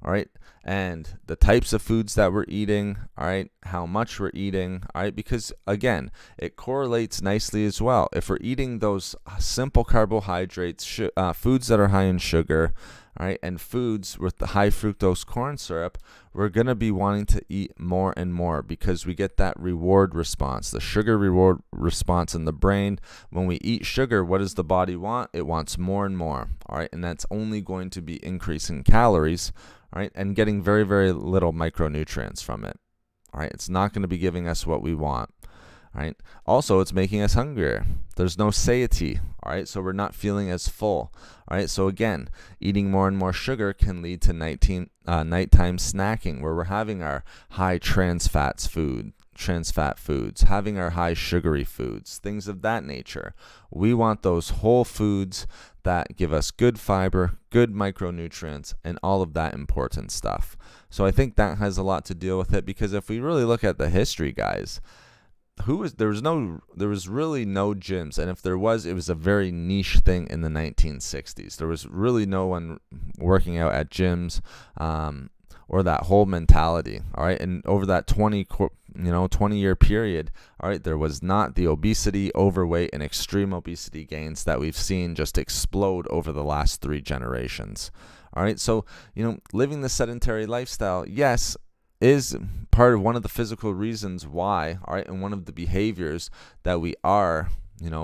all right? And the types of foods that we're eating, all right, how much we're eating, all right, because again, it correlates nicely as well. If we're eating those simple carbohydrates, foods that are high in sugar, all right, and foods with the high fructose corn syrup, we're going to be wanting to eat more and more because we get that reward response, the sugar reward response in the brain. When we eat sugar, what does the body want? It wants more and more, all right, and that's only going to be increasing calories, all right, and getting very, very little micronutrients from it, all right. It's not going to be giving us what we want. All right. Also, it's making us hungrier. There's no satiety. All right. So we're not feeling as full. All right. So again, eating more and more sugar can lead to nighttime snacking, where we're having our high trans fat foods, having our high sugary foods, things of that nature. We want those whole foods that give us good fiber, good micronutrients, and all of that important stuff. So I think that has a lot to deal with it, because if we really look at the history, guys, there was really no gyms, and if there was, it was a very niche thing in the 1960s. There was really no one working out at gyms, or that whole mentality. All right, and over that 20-year period, all right, there was not the obesity, overweight, and extreme obesity gains that we've seen just explode over the last 3 generations. All right, so living the sedentary lifestyle, yes, is part of one of the physical reasons why, all right, and one of the behaviors that we are,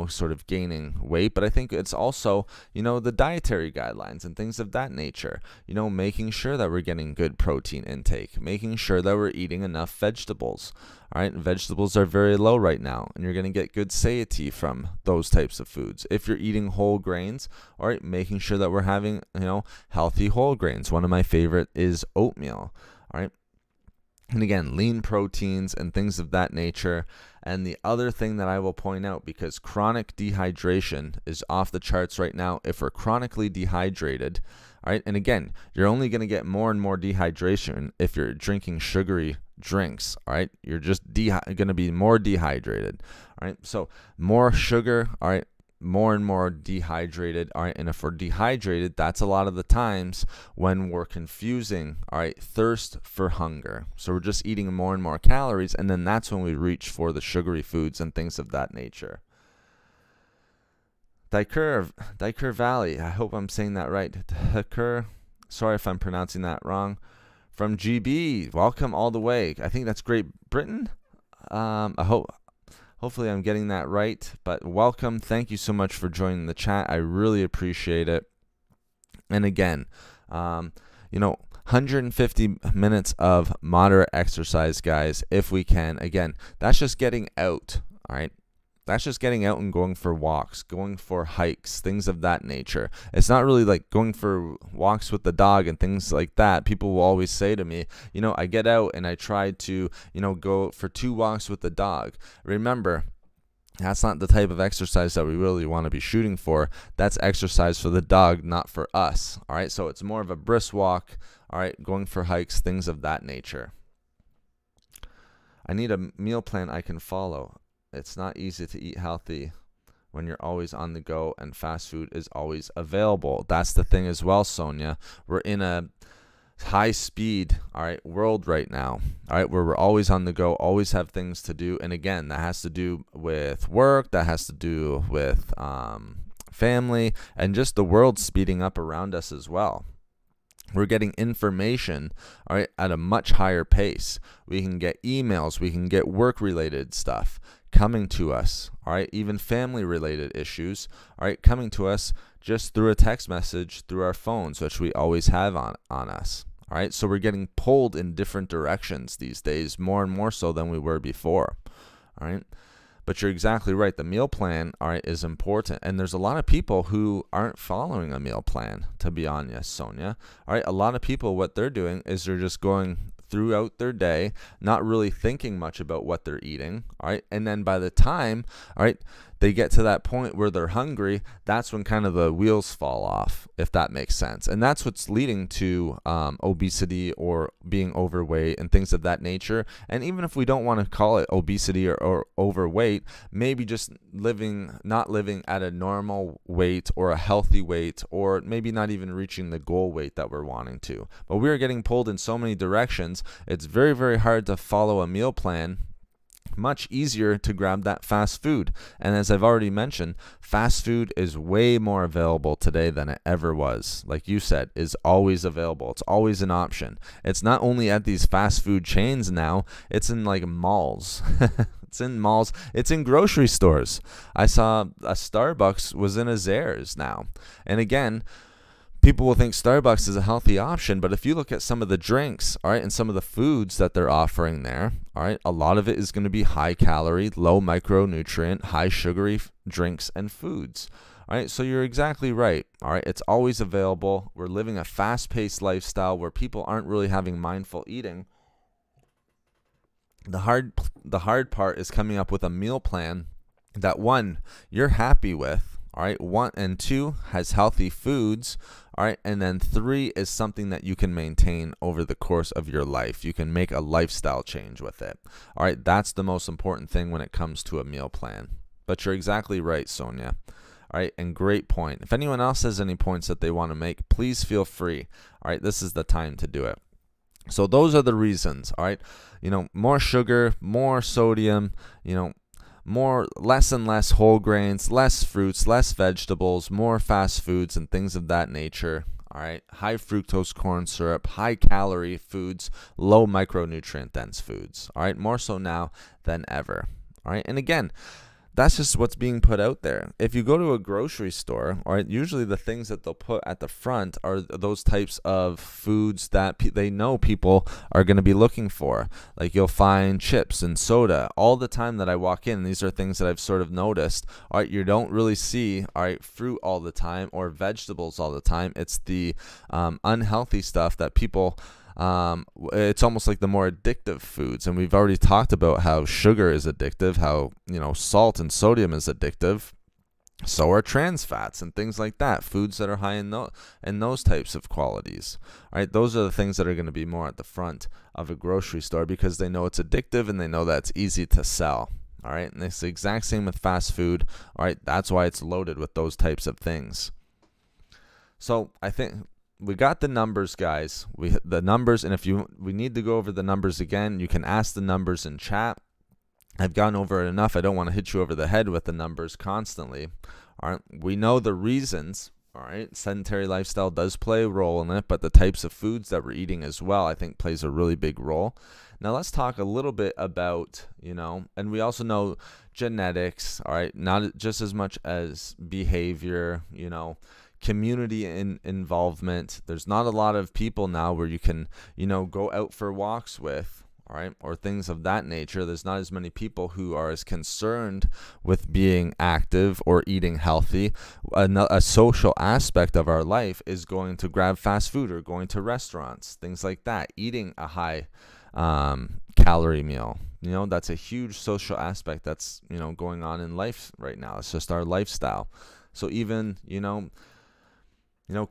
sort of gaining weight. But I think it's also, the dietary guidelines and things of that nature, making sure that we're getting good protein intake, making sure that we're eating enough vegetables. All right, vegetables are very low right now, and you're going to get good satiety from those types of foods. If you're eating whole grains, all right, making sure that we're having, healthy whole grains. One of my favorite is oatmeal. All right. And again, lean proteins and things of that nature. And the other thing that I will point out, because chronic dehydration is off the charts right now. If we're chronically dehydrated, All right. And again, you're only going to get more and more dehydration if you're drinking sugary drinks. All right. You're just going to be more dehydrated. All right. So more sugar. All right. More and more dehydrated. All right. And if we're dehydrated, that's a lot of the times when we're confusing, all right, thirst for hunger. So we're just eating more and more calories. And then that's when we reach for the sugary foods and things of that nature. Dietary Valley, I hope I'm saying that right. Sorry if I'm pronouncing that wrong. From GB, welcome all the way. I think that's Great Britain. Hopefully I'm getting that right. But welcome. Thank you so much for joining the chat. I really appreciate it. And again, 150 minutes of moderate exercise, guys, if we can. Again, that's just getting out. All right. That's just getting out and going for walks, going for hikes, things of that nature. It's not really like going for walks with the dog and things like that. People will always say to me, I get out and I try to, go for 2 walks with the dog. Remember, that's not the type of exercise that we really want to be shooting for. That's exercise for the dog, not for us. All right. So it's more of a brisk walk. All right. Going for hikes, things of that nature. I need a meal plan I can follow. It's not easy to eat healthy when you're always on the go and fast food is always available. That's the thing as well, Sonia. We're in a high speed, all right, world right now, all right, where we're always on the go, always have things to do. And again, that has to do with work, that has to do with family, and just the world speeding up around us as well. We're getting information, all right, at a much higher pace. We can get emails, we can get work-related stuff coming to us, all right, even family-related issues, all right, coming to us just through a text message through our phones, which we always have on us, all right. So we're getting pulled in different directions these days, more and more so than we were before, all right. But you're exactly right. The meal plan, all right, is important. And there's a lot of people who aren't following a meal plan, to be honest, Sonia. All right, a lot of people, what they're doing is they're just going throughout their day, not really thinking much about what they're eating, all right? And then by the time, all right, they get to that point where they're hungry, that's when kind of the wheels fall off, if that makes sense. And that's what's leading to obesity or being overweight and things of that nature. And even if we don't want to call it obesity or overweight, maybe just not living at a normal weight or a healthy weight, or maybe not even reaching the goal weight that we're wanting to. But we are getting pulled in so many directions. It's very, very hard to follow a meal plan. Much easier to grab that fast food. And as I've already mentioned, fast food is way more available today than it ever was. Like you said, is always available. It's always an option. It's not only at these fast food chains now, it's in like malls. It's in malls. It's in grocery stores. I saw a Starbucks was in a Zehrs now. And again, people will think Starbucks is a healthy option, but if you look at some of the drinks, all right, and some of the foods that they're offering there, all right, a lot of it is going to be high calorie, low micronutrient, high sugary drinks and foods. All right, so you're exactly right. All right, it's always available. We're living a fast-paced lifestyle where people aren't really having mindful eating. The hard part is coming up with a meal plan that, one, you're happy with. All right, 1 and 2 has healthy foods. All right, and then 3 is something that you can maintain over the course of your life. You can make a lifestyle change with it. All right, that's the most important thing when it comes to a meal plan. But you're exactly right, Sonia. All right, and great point. If anyone else has any points that they want to make, please feel free. All right, this is the time to do it. So those are the reasons. All right, more sugar, more sodium, less and less whole grains, less fruits, less vegetables, more fast foods and things of that nature. All right, high fructose corn syrup, high calorie foods, low micronutrient dense foods. All right, more so now than ever. All right, and again, that's just what's being put out there. If you go to a grocery store, all right, usually the things that they'll put at the front are those types of foods that they know people are going to be looking for. Like you'll find chips and soda all the time that I walk in. These are things that I've sort of noticed. All right, you don't really see, all right, fruit all the time or vegetables all the time. It's the unhealthy stuff that people it's almost like the more addictive foods. And we've already talked about how sugar is addictive, how, salt and sodium is addictive. So are trans fats and things like that, foods that are high in those types of qualities. All right, those are the things that are going to be more at the front of a grocery store because they know it's addictive and they know that it's easy to sell. All right, and it's the exact same with fast food. All right, that's why it's loaded with those types of things. So I think we got the numbers, guys. The numbers, and we need to go over the numbers again, you can ask the numbers in chat. I've gone over it enough. I don't want to hit you over the head with the numbers constantly. All right, we know the reasons. All right, sedentary lifestyle does play a role in it, but the types of foods that we're eating as well, I think, plays a really big role. Now let's talk a little bit about, and we also know genetics. All right, not just as much as behavior. Community involvement. There's not a lot of people now where you can, go out for walks with. All right, or things of that nature. There's not as many people who are as concerned with being active or eating healthy. A social aspect of our life is going to grab fast food or going to restaurants, things like that, eating a high calorie meal. That's a huge social aspect that's, going on in life right now. It's just our lifestyle. So even,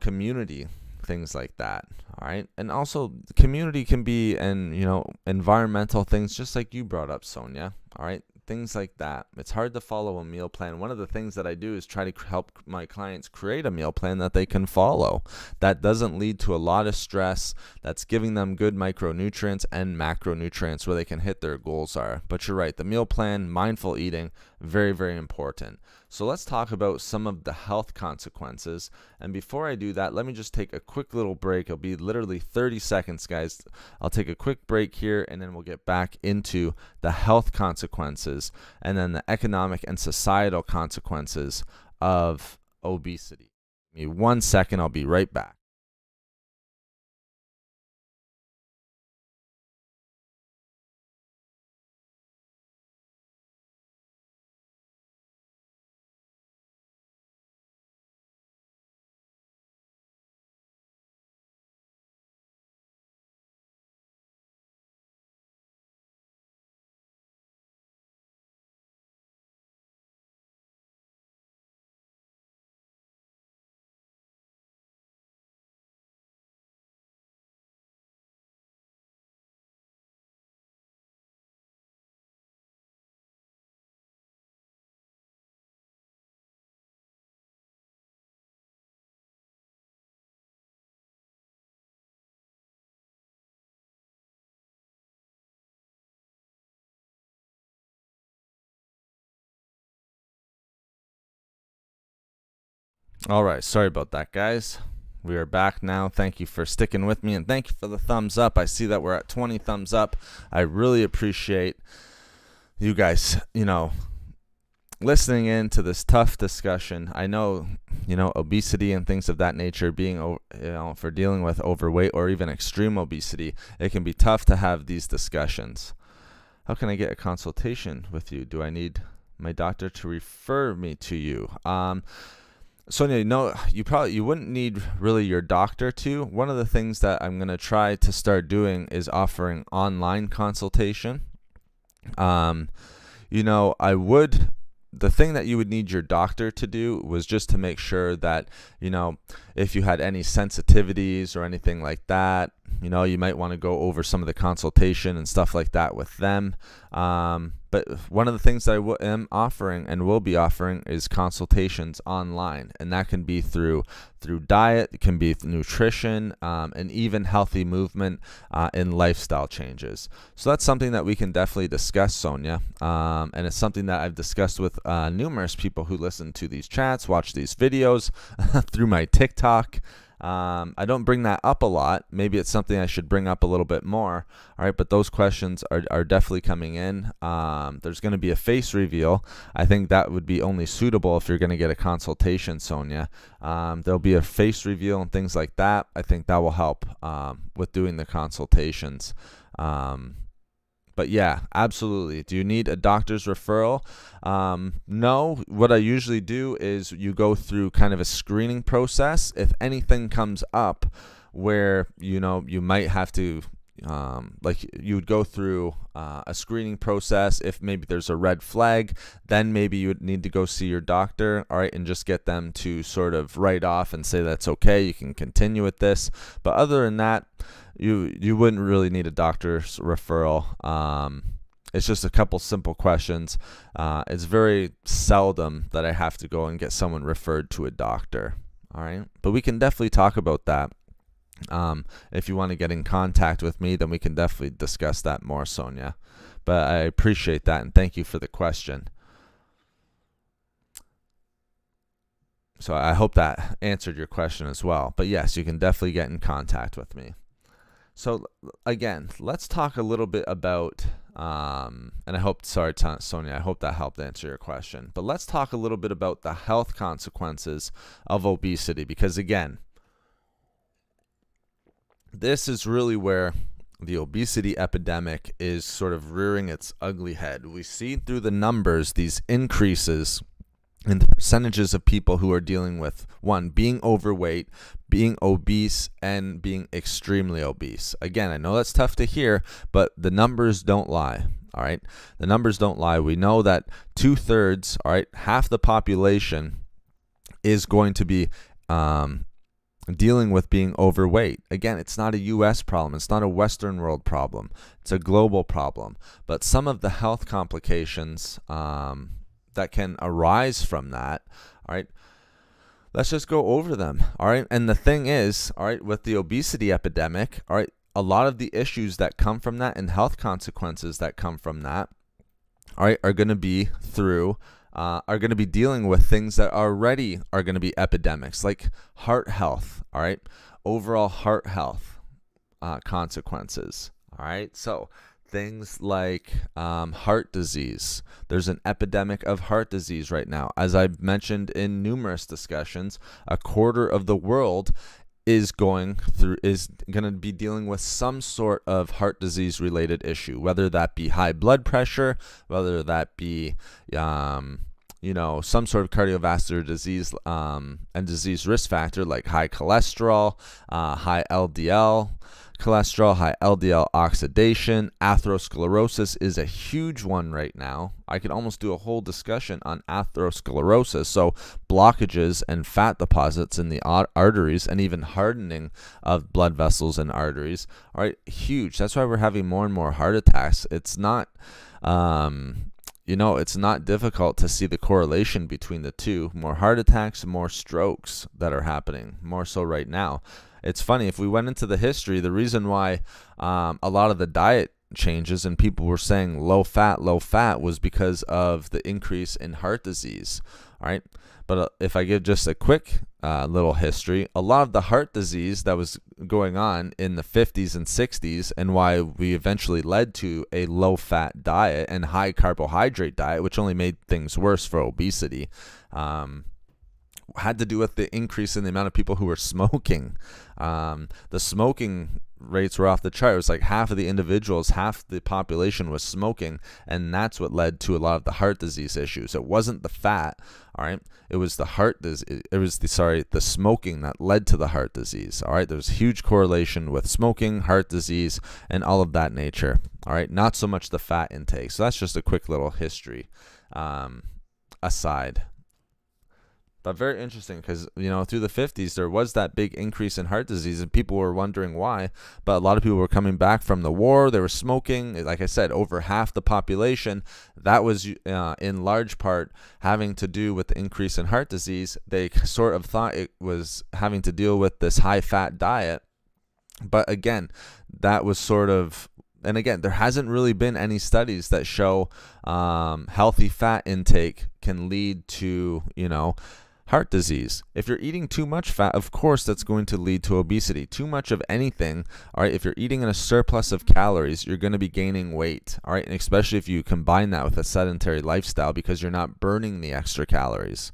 community, things like that. All right, and also community can be environmental things, just like you brought up, Sonia. All right, things like that. It's hard to follow a meal plan. One of the things that I do is try to help my clients create a meal plan that they can follow, that doesn't lead to a lot of stress, that's giving them good micronutrients and macronutrients where they can hit their goals are. But you're right, the meal plan, mindful eating, very, very important. So let's talk about some of the health consequences. And before I do that, let me just take a quick little break. It'll be literally 30 seconds, guys. I'll take a quick break here, and then we'll get back into the health consequences and then the economic and societal consequences of obesity. Give me 1 second. I'll be right back. All right, sorry about that, guys. We are back now. Thank you for sticking with me, and thank you for the thumbs up. I see that we're at 20 thumbs up. I really appreciate you guys, listening in to this tough discussion. I know, obesity and things of that nature, being, for dealing with overweight or even extreme obesity, it can be tough to have these discussions. How can I get a consultation with you? Do I need my doctor to refer me to you? Sonia, you wouldn't need really your doctor to. One of the things that I'm going to try to start doing is offering online consultation. The thing that you would need your doctor to do was just to make sure that, if you had any sensitivities or anything like that, you might want to go over some of the consultation and stuff like that with them. But one of the things that I am offering and will be offering is consultations online, and that can be through diet, it can be nutrition, and even healthy movement and lifestyle changes. So that's something that we can definitely discuss, Sonia, and it's something that I've discussed with numerous people who listen to these chats, watch these videos through my TikTok. I don't bring that up a lot. Maybe it's something I should bring up a little bit more. All right, but those questions are definitely coming in. There's going to be a face reveal. I think that would be only suitable if you're going to get a consultation, Sonia. There'll be a face reveal and things like that. I think that will help with doing the consultations. But yeah, absolutely. Do you need a doctor's referral? No. What I usually do is you go through kind of a screening process. If anything comes up where, you might have to, like you would go through a screening process. If maybe there's a red flag, then maybe you would need to go see your doctor, all right, and just get them to sort of write off and say that's okay, you can continue with this. But other than that, you wouldn't really need a doctor's referral. It's just a couple simple questions. It's very seldom that I have to go and get someone referred to a doctor, all right? But we can definitely talk about that. If you want to get in contact with me, then we can definitely discuss that more, Sonia. But I appreciate that, and thank you for the question. So I hope that answered your question as well. But yes, you can definitely get in contact with me. So again, let's talk a little bit about, and I hope, sorry, Sonia, I hope that helped answer your question. But let's talk a little bit about the health consequences of obesity, because again, this is really where the obesity epidemic is sort of rearing its ugly head. We see through the numbers these increases in the percentages of people who are dealing with, one, being overweight, being obese, and being extremely obese. Again, I know that's tough to hear, but the numbers don't lie. All right, the numbers don't lie. We know that 2/3, all right, half the population is going to be dealing with being overweight. Again, it's not a U.S. problem. It's not a Western world problem. It's a global problem. But some of the health complications that can arise from that, all right, let's just go over them, all right? And the thing is, all right, with the obesity epidemic, all right, a lot of the issues that come from that and health consequences that come from that, all right, are going to be through are going to be dealing with things that already are going to be epidemics, like heart health, all right, overall heart health consequences, all right? So things like heart disease. There's an epidemic of heart disease right now. As I've mentioned in numerous discussions, a quarter of the world is going to be dealing with some sort of heart disease related issue, whether that be high blood pressure, whether that be some sort of cardiovascular disease and disease risk factor like high cholesterol, high LDL cholesterol, high LDL oxidation. Atherosclerosis is a huge one right now. I could almost do a whole discussion on atherosclerosis, so blockages and fat deposits in the arteries and even hardening of blood vessels and arteries are huge. That's why we're having more and more heart attacks. It's not it's not difficult to see the correlation between the two. More heart attacks, more strokes that are happening, more so right now. It's funny, if we went into the history, the reason why a lot of the diet changes and people were saying low fat was because of the increase in heart disease, all right? But if I give just a quick little history, a lot of the heart disease that was going on in the 50s and 60s and why we eventually led to a low-fat diet and high carbohydrate diet, which only made things worse for obesity, had to do with the increase in the amount of people who were smoking. The smoking rates were off the chart. It was like half of the individuals, half the population was smoking, and that's what led to a lot of the heart disease issues. It wasn't the fat, all right? It was the the smoking that led to the heart disease, all right? There's a huge correlation with smoking, heart disease, and all of that nature, all right? Not so much the fat intake. So that's just a quick little history aside. But very interesting because, through the 50s, there was that big increase in heart disease and people were wondering why. But a lot of people were coming back from the war. They were smoking. Like I said, over half the population. That was in large part having to do with the increase in heart disease. They sort of thought it was having to deal with this high-fat diet. But again, that was sort of... And again, there hasn't really been any studies that show healthy fat intake can lead to, heart disease. If you're eating too much fat, of course that's going to lead to obesity. Too much of anything, all right, if you're eating in a surplus of calories, you're going to be gaining weight, all right, and especially if you combine that with a sedentary lifestyle because you're not burning the extra calories.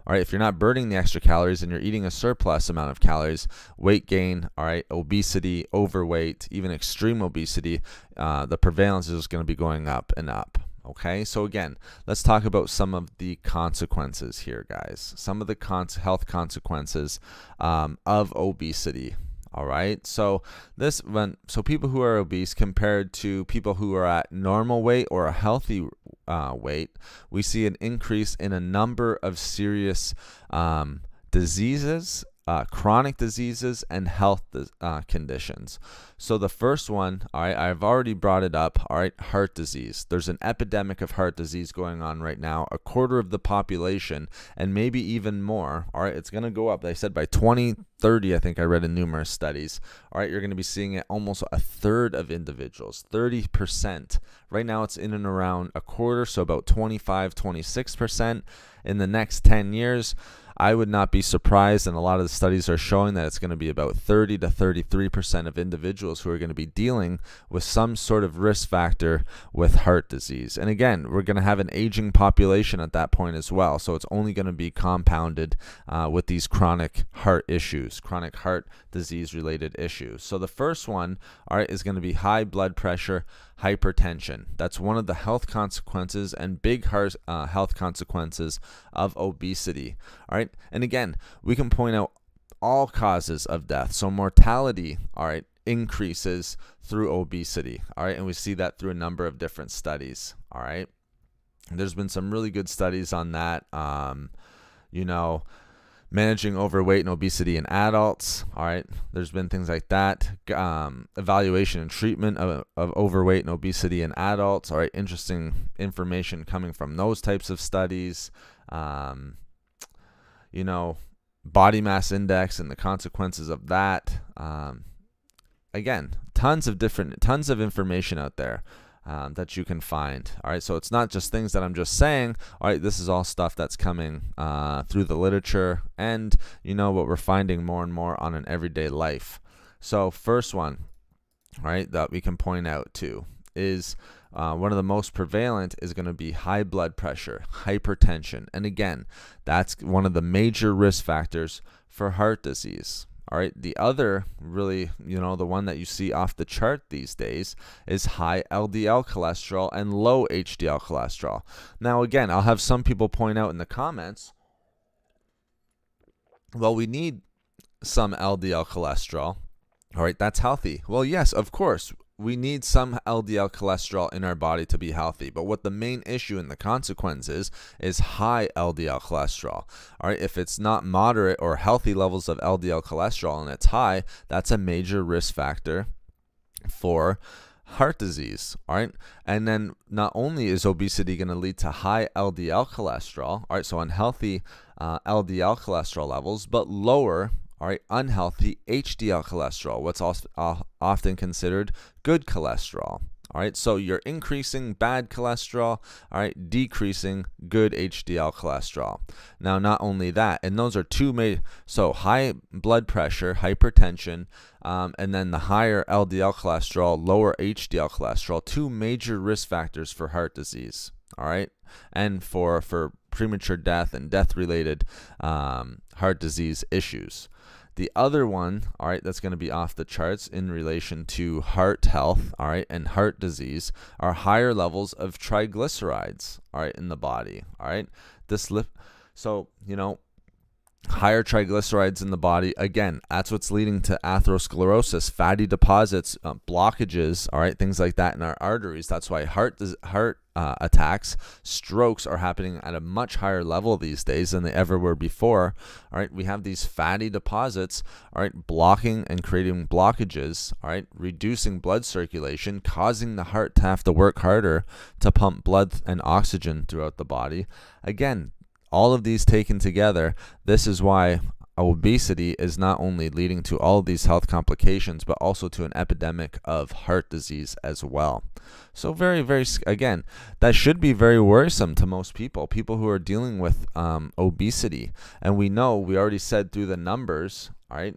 All right, if you're not burning the extra calories and you're eating a surplus amount of calories, weight gain, all right, obesity, overweight, even extreme obesity, the prevalence is going to be going up and up. Okay, so again, let's talk about some of the consequences here, guys. Some of the health consequences of obesity. All right. So people who are obese compared to people who are at normal weight or a healthy weight, we see an increase in a number of serious diseases, chronic diseases, and health conditions. So the first one, all right, I've already brought it up, all right, heart disease. There's an epidemic of heart disease going on right now. A quarter of the population, and maybe even more, all right, it's going to go up. They said by 2030, I think I read in numerous studies, all right, you're going to be seeing it almost a third of individuals, 30%. Right now it's in and around a quarter, so about 25, 26%. In the next 10 years, I would not be surprised, and a lot of the studies are showing that it's going to be about 30 to 33% of individuals who are going to be dealing with some sort of risk factor with heart disease. And again, we're going to have an aging population at that point as well, so it's only going to be compounded with these chronic heart issues, chronic heart disease related issues. So the first one, all right, is going to be high blood pressure, hypertension. That's one of the health consequences and big health consequences of obesity. All right. And again, we can point out all causes of death. So mortality, all right, increases through obesity. All right. And we see that through a number of different studies. All right. And there's been some really good studies on that. Managing overweight and obesity in adults. All right. There's been things like that. Evaluation and treatment of overweight and obesity in adults. All right. Interesting information coming from those types of studies. Body mass index and the consequences of that. Again, tons of information out there that you can find. All right, so it's not just things that I'm just saying. All right, this is all stuff that's coming through the literature, and what we're finding more and more on an everyday life. So first one, all right, that we can point out to is one of the most prevalent is going to be high blood pressure, hypertension. And again, that's one of the major risk factors for heart disease. All right. The other really, the one that you see off the chart these days is high LDL cholesterol and low HDL cholesterol. Now, again, I'll have some people point out in the comments, well, we need some LDL cholesterol. All right. That's healthy. Well, yes, of course. We need some LDL cholesterol in our body to be healthy. But what the main issue and the consequence is high LDL cholesterol. All right, if it's not moderate or healthy levels of LDL cholesterol and it's high, that's a major risk factor for heart disease. All right, and then not only is obesity going to lead to high LDL cholesterol, all right, so unhealthy LDL cholesterol levels, but lower, all right, unhealthy HDL cholesterol, what's often considered good cholesterol. All right, so you're increasing bad cholesterol, all right, decreasing good HDL cholesterol. Now, not only that, and those are two major, so high blood pressure, hypertension, and then the higher LDL cholesterol, lower HDL cholesterol, two major risk factors for heart disease. All right, and for premature death and death-related heart disease issues. The other one, all right, that's going to be off the charts in relation to heart health, all right, and heart disease are higher levels of triglycerides, all right, in the body, all right. Higher triglycerides in the body, again, that's what's leading to atherosclerosis, fatty deposits, blockages, all right, things like that in our arteries. That's why heart attacks, strokes are happening at a much higher level these days than they ever were before. All right, we have these fatty deposits, all right, blocking and creating blockages, all right, reducing blood circulation, causing the heart to have to work harder to pump blood and oxygen throughout the body. Again, all of these taken together, this is why obesity is not only leading to all of these health complications, but also to an epidemic of heart disease as well. So very, very, again, that should be very worrisome to most people who are dealing with obesity. And we already said through the numbers, all right,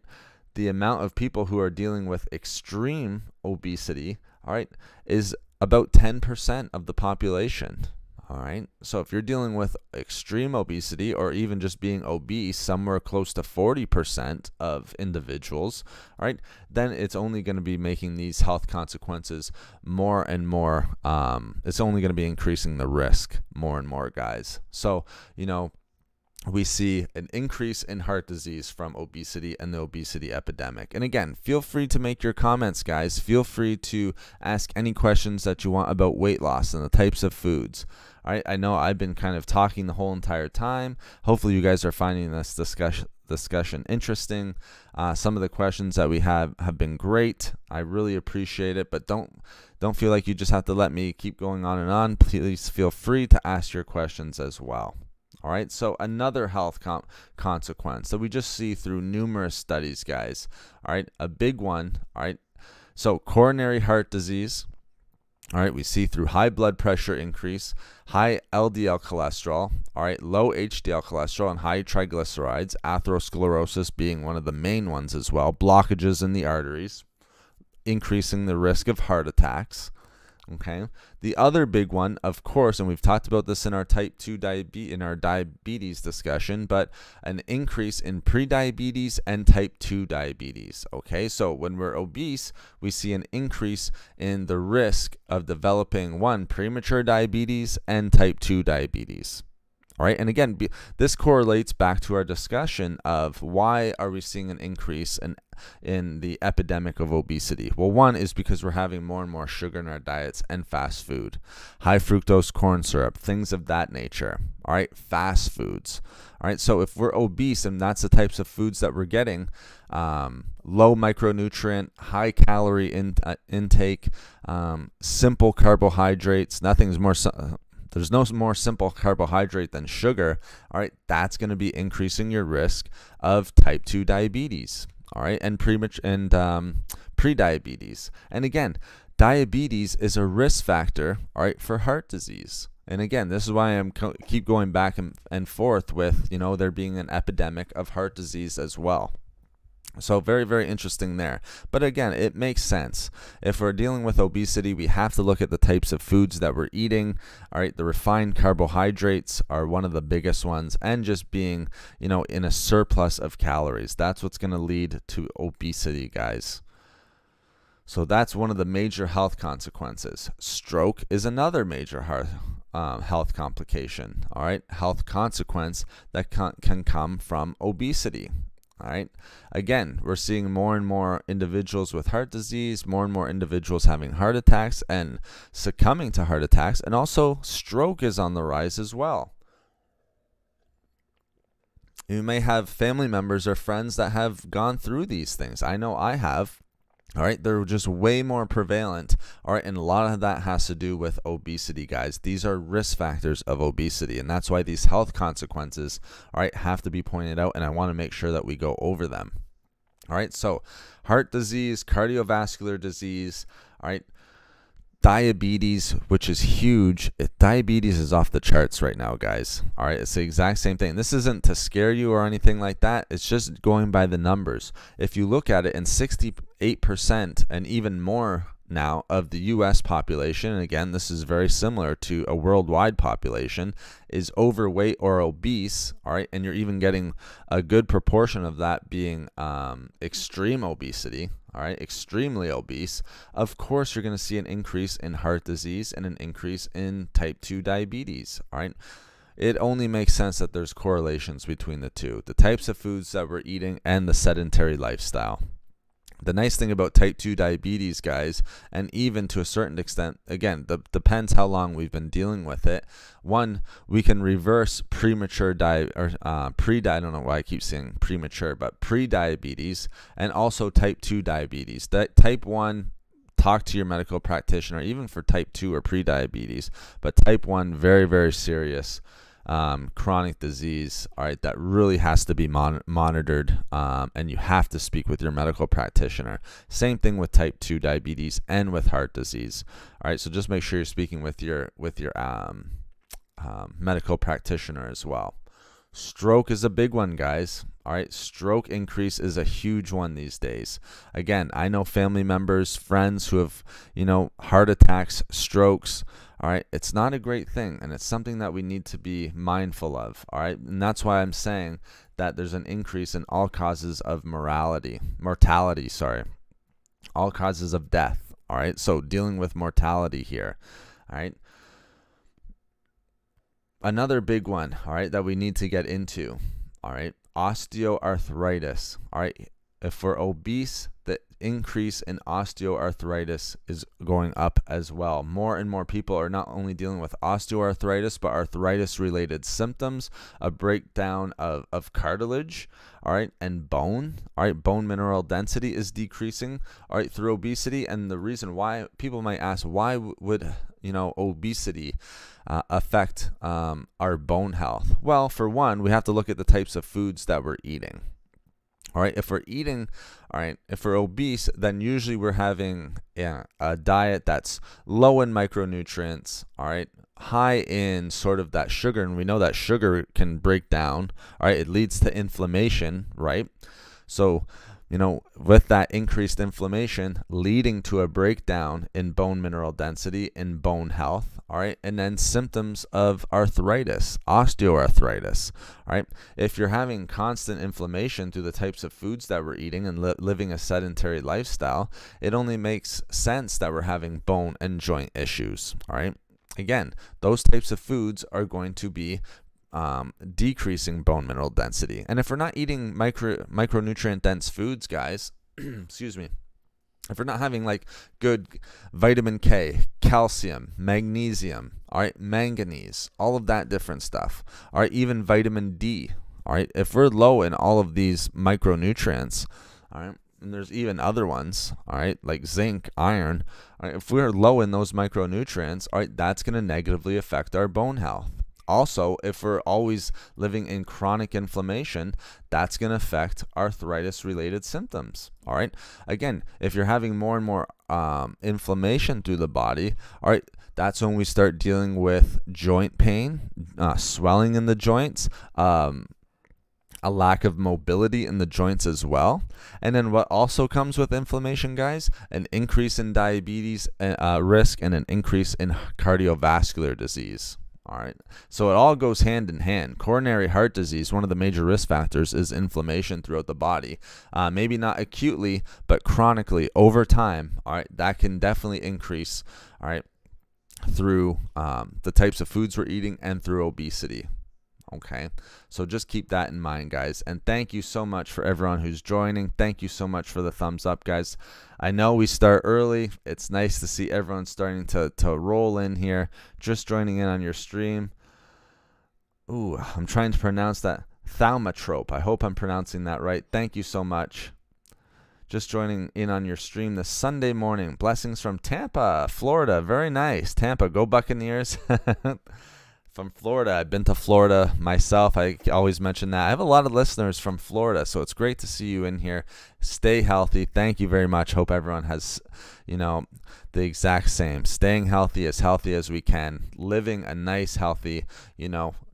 the amount of people who are dealing with extreme obesity, all right, is about 10% of the population. All right. So if you're dealing with extreme obesity or even just being obese, somewhere close to 40% of individuals, all right, then it's only going to be making these health consequences more and more. It's only going to be increasing the risk more and more, guys. So, we see an increase in heart disease from obesity and the obesity epidemic. And again, feel free to make your comments, guys. Feel free to ask any questions that you want about weight loss and the types of foods. All right, I know I've been kind of talking the whole entire time. Hopefully you guys are finding this discussion interesting. Some of the questions that we have been great. I really appreciate it, but don't feel like you just have to let me keep going on and on. Please feel free to ask your questions as well. All right, so another health consequence that we just see through numerous studies, guys. All right, a big one. All right, so coronary heart disease. All right, we see through high blood pressure increase, high LDL cholesterol, all right, low HDL cholesterol, and high triglycerides, atherosclerosis being one of the main ones as well, blockages in the arteries, increasing the risk of heart attacks. Okay. The other big one, of course, and we've talked about this in our type 2 diabetes discussion, but an increase in prediabetes and type 2 diabetes. Okay. So when we're obese, we see an increase in the risk of developing premature diabetes and type 2 diabetes. All right, and again, this correlates back to our discussion of why are we seeing an increase in the epidemic of obesity. Well, one is because we're having more and more sugar in our diets and fast food, high fructose corn syrup, things of that nature. All right, fast foods. All right, so if we're obese and that's the types of foods that we're getting, low micronutrient, high calorie intake, simple carbohydrates, there's no more simple carbohydrate than sugar. All right, that's going to be increasing your risk of type 2 diabetes. All right, and prediabetes. And again, diabetes is a risk factor, all right, for heart disease. And again, this is why I'm keep going back and forth with, there being an epidemic of heart disease as well. So very, very interesting there. But again, it makes sense. If we're dealing with obesity, we have to look at the types of foods that we're eating. All right, the refined carbohydrates are one of the biggest ones, and just being, in a surplus of calories. That's what's going to lead to obesity, guys. So that's one of the major health consequences. Stroke is another major health complication. All right, health consequence that can come from obesity. All right. Again, we're seeing more and more individuals with heart disease, more and more individuals having heart attacks and succumbing to heart attacks, and also stroke is on the rise as well. You may have family members or friends that have gone through these things. I know I have. All right, they're just way more prevalent. All right, and a lot of that has to do with obesity, guys. These are risk factors of obesity, and that's why these health consequences, all right, have to be pointed out, and I want to make sure that we go over them. All right, so heart disease, cardiovascular disease, all right, diabetes, which is huge. Diabetes is off the charts right now, guys. All right, it's the exact same thing. This isn't to scare you or anything like that. It's just going by the numbers. If you look at it, and 68% and even more now of the U.S. population, and again, this is very similar to a worldwide population, is overweight or obese. All right, and you're even getting a good proportion of that being extreme obesity. All right, extremely obese. Of course, you're going to see an increase in heart disease and an increase in type 2 diabetes. All right, it only makes sense that there's correlations between the two, the types of foods that we're eating and the sedentary lifestyle. The nice thing about type 2 diabetes, guys, and even to a certain extent, again, depends how long we've been dealing with it. One, we can reverse premature I don't know why I keep saying premature, but pre-diabetes, and also type 2 diabetes. That type 1, talk to your medical practitioner, even for type 2 or pre-diabetes, but type 1, very, very serious chronic disease, all right, that really has to be monitored, and you have to speak with your medical practitioner. Same thing with type 2 diabetes and with heart disease. All right, so just make sure you're speaking with your medical practitioner as well. Stroke is a big one, guys. All right, stroke increase is a huge one these days. Again, I know family members, friends who have, heart attacks, strokes. All right, it's not a great thing, and it's something that we need to be mindful of. All right, and that's why I'm saying that there's an increase in all causes of mortality, all causes of death. All right, so dealing with mortality here. All right. another big one, all right, that we need to get into, all right, osteoarthritis, all right. If we're obese, the increase in osteoarthritis is going up as well. More and more people are not only dealing with osteoarthritis, but arthritis-related symptoms, a breakdown of cartilage, all right, and bone, all right, bone mineral density is decreasing, all right, through obesity. And the reason why, people might ask, why would obesity affect our bone health? Well, for one, we have to look at the types of foods that we're eating. All right, if we're eating, all right, if we're obese, then usually we're having a diet that's low in micronutrients, all right, high in sort of that sugar, and we know that sugar can break down, all right, it leads to inflammation, right? So, with that increased inflammation leading to a breakdown in bone mineral density and bone health, all right, and then symptoms of arthritis, osteoarthritis, all right. If you're having constant inflammation through the types of foods that we're eating and living a sedentary lifestyle, it only makes sense that we're having bone and joint issues, all right. Again, those types of foods are going to be decreasing bone mineral density. And if we're not eating micronutrient dense foods, guys, excuse me, if we're not having like good vitamin K, calcium, magnesium, all right, manganese, all of that different stuff, all right, even vitamin D, all right, if we're low in all of these micronutrients, all right, and there's even other ones, all right, like zinc, iron, all right, if we're low in those micronutrients, all right, that's going to negatively affect our bone health. Also, if we're always living in chronic inflammation, that's going to affect arthritis-related symptoms, all right? Again, if you're having more and more inflammation through the body, all right, that's when we start dealing with joint pain, swelling in the joints, a lack of mobility in the joints as well. And then what also comes with inflammation, guys, an increase in diabetes risk and an increase in cardiovascular disease. All right, so it all goes hand in hand. Coronary heart disease, one of the major risk factors is inflammation throughout the body. Maybe not acutely, but chronically over time. All right, that can definitely increase, all right, through the types of foods we're eating and through obesity. Okay, so just keep that in mind, guys. And thank you so much for everyone who's joining. Thank you so much for the thumbs up, guys. I know we start early. It's nice to see everyone starting to roll in here, just joining in on your stream. Ooh, I'm trying to pronounce that. Thaumatrope. I hope I'm pronouncing that right. Thank you so much. Just joining in on your stream this Sunday morning. Blessings from Tampa, Florida. Very nice. Tampa, go Buccaneers. From Florida. I've been to Florida myself. I always mention that. I have a lot of listeners from Florida, so it's great to see you in here. Stay healthy. Thank you very much. Hope everyone has, the exact same. Staying healthy as we can. Living a nice, healthy,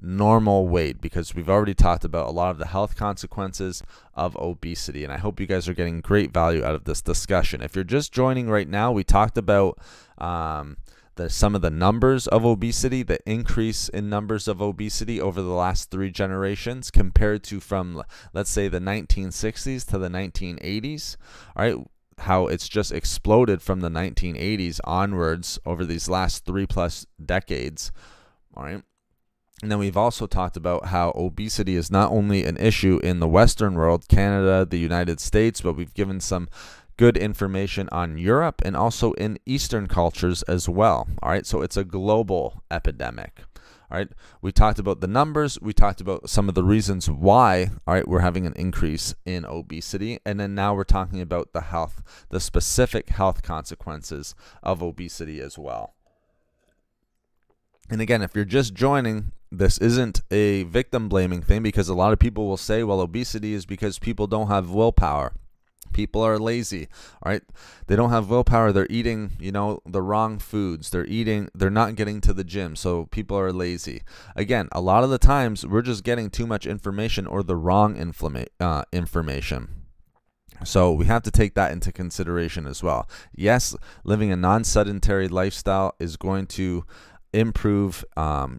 normal weight, because we've already talked about a lot of the health consequences of obesity, and I hope you guys are getting great value out of this discussion. If you're just joining right now, we talked about some of the numbers of obesity, the increase in numbers of obesity over the last 3 generations compared to from, let's say, the 1960s to the 1980s, all right, how it's just exploded from the 1980s onwards over these last 3+ decades, all right. And then we've also talked about how obesity is not only an issue in the Western world, Canada, the United States, but we've given some good information on Europe and also in Eastern cultures as well. All right, so it's a global epidemic. All right, we talked about the numbers. We talked about some of the reasons why, all right, we're having an increase in obesity. And then now we're talking about the specific health consequences of obesity as well. And again, if you're just joining, this isn't a victim blaming thing, because a lot of people will say, well, obesity is because people don't have willpower. People are lazy, all right? They don't have willpower. They're eating, the wrong foods. They're not getting to the gym, so people are lazy. Again, a lot of the times we're just getting too much information or the wrong information. So we have to take that into consideration as well. Yes, living a non-sedentary lifestyle is going to improve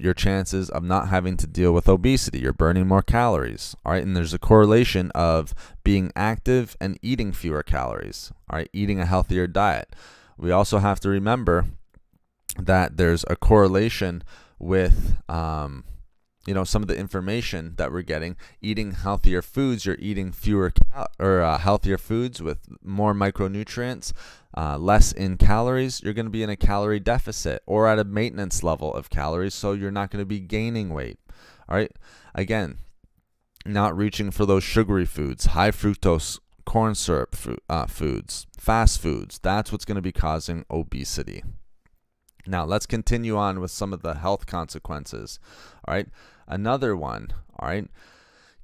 your chances of not having to deal with obesity. You're burning more calories, all right? And there's a correlation of being active and eating fewer calories, all right? Eating a healthier diet. We also have to remember that there's a correlation with some of the information that we're getting. Eating healthier foods, you're eating healthier foods with more micronutrients, less in calories. You're going to be in a calorie deficit or at a maintenance level of calories, so you're not going to be gaining weight. All right. Again, not reaching for those sugary foods, high fructose corn syrup foods, fast foods. That's what's going to be causing obesity. Now, let's continue on with some of the health consequences. All right. Another one. All right.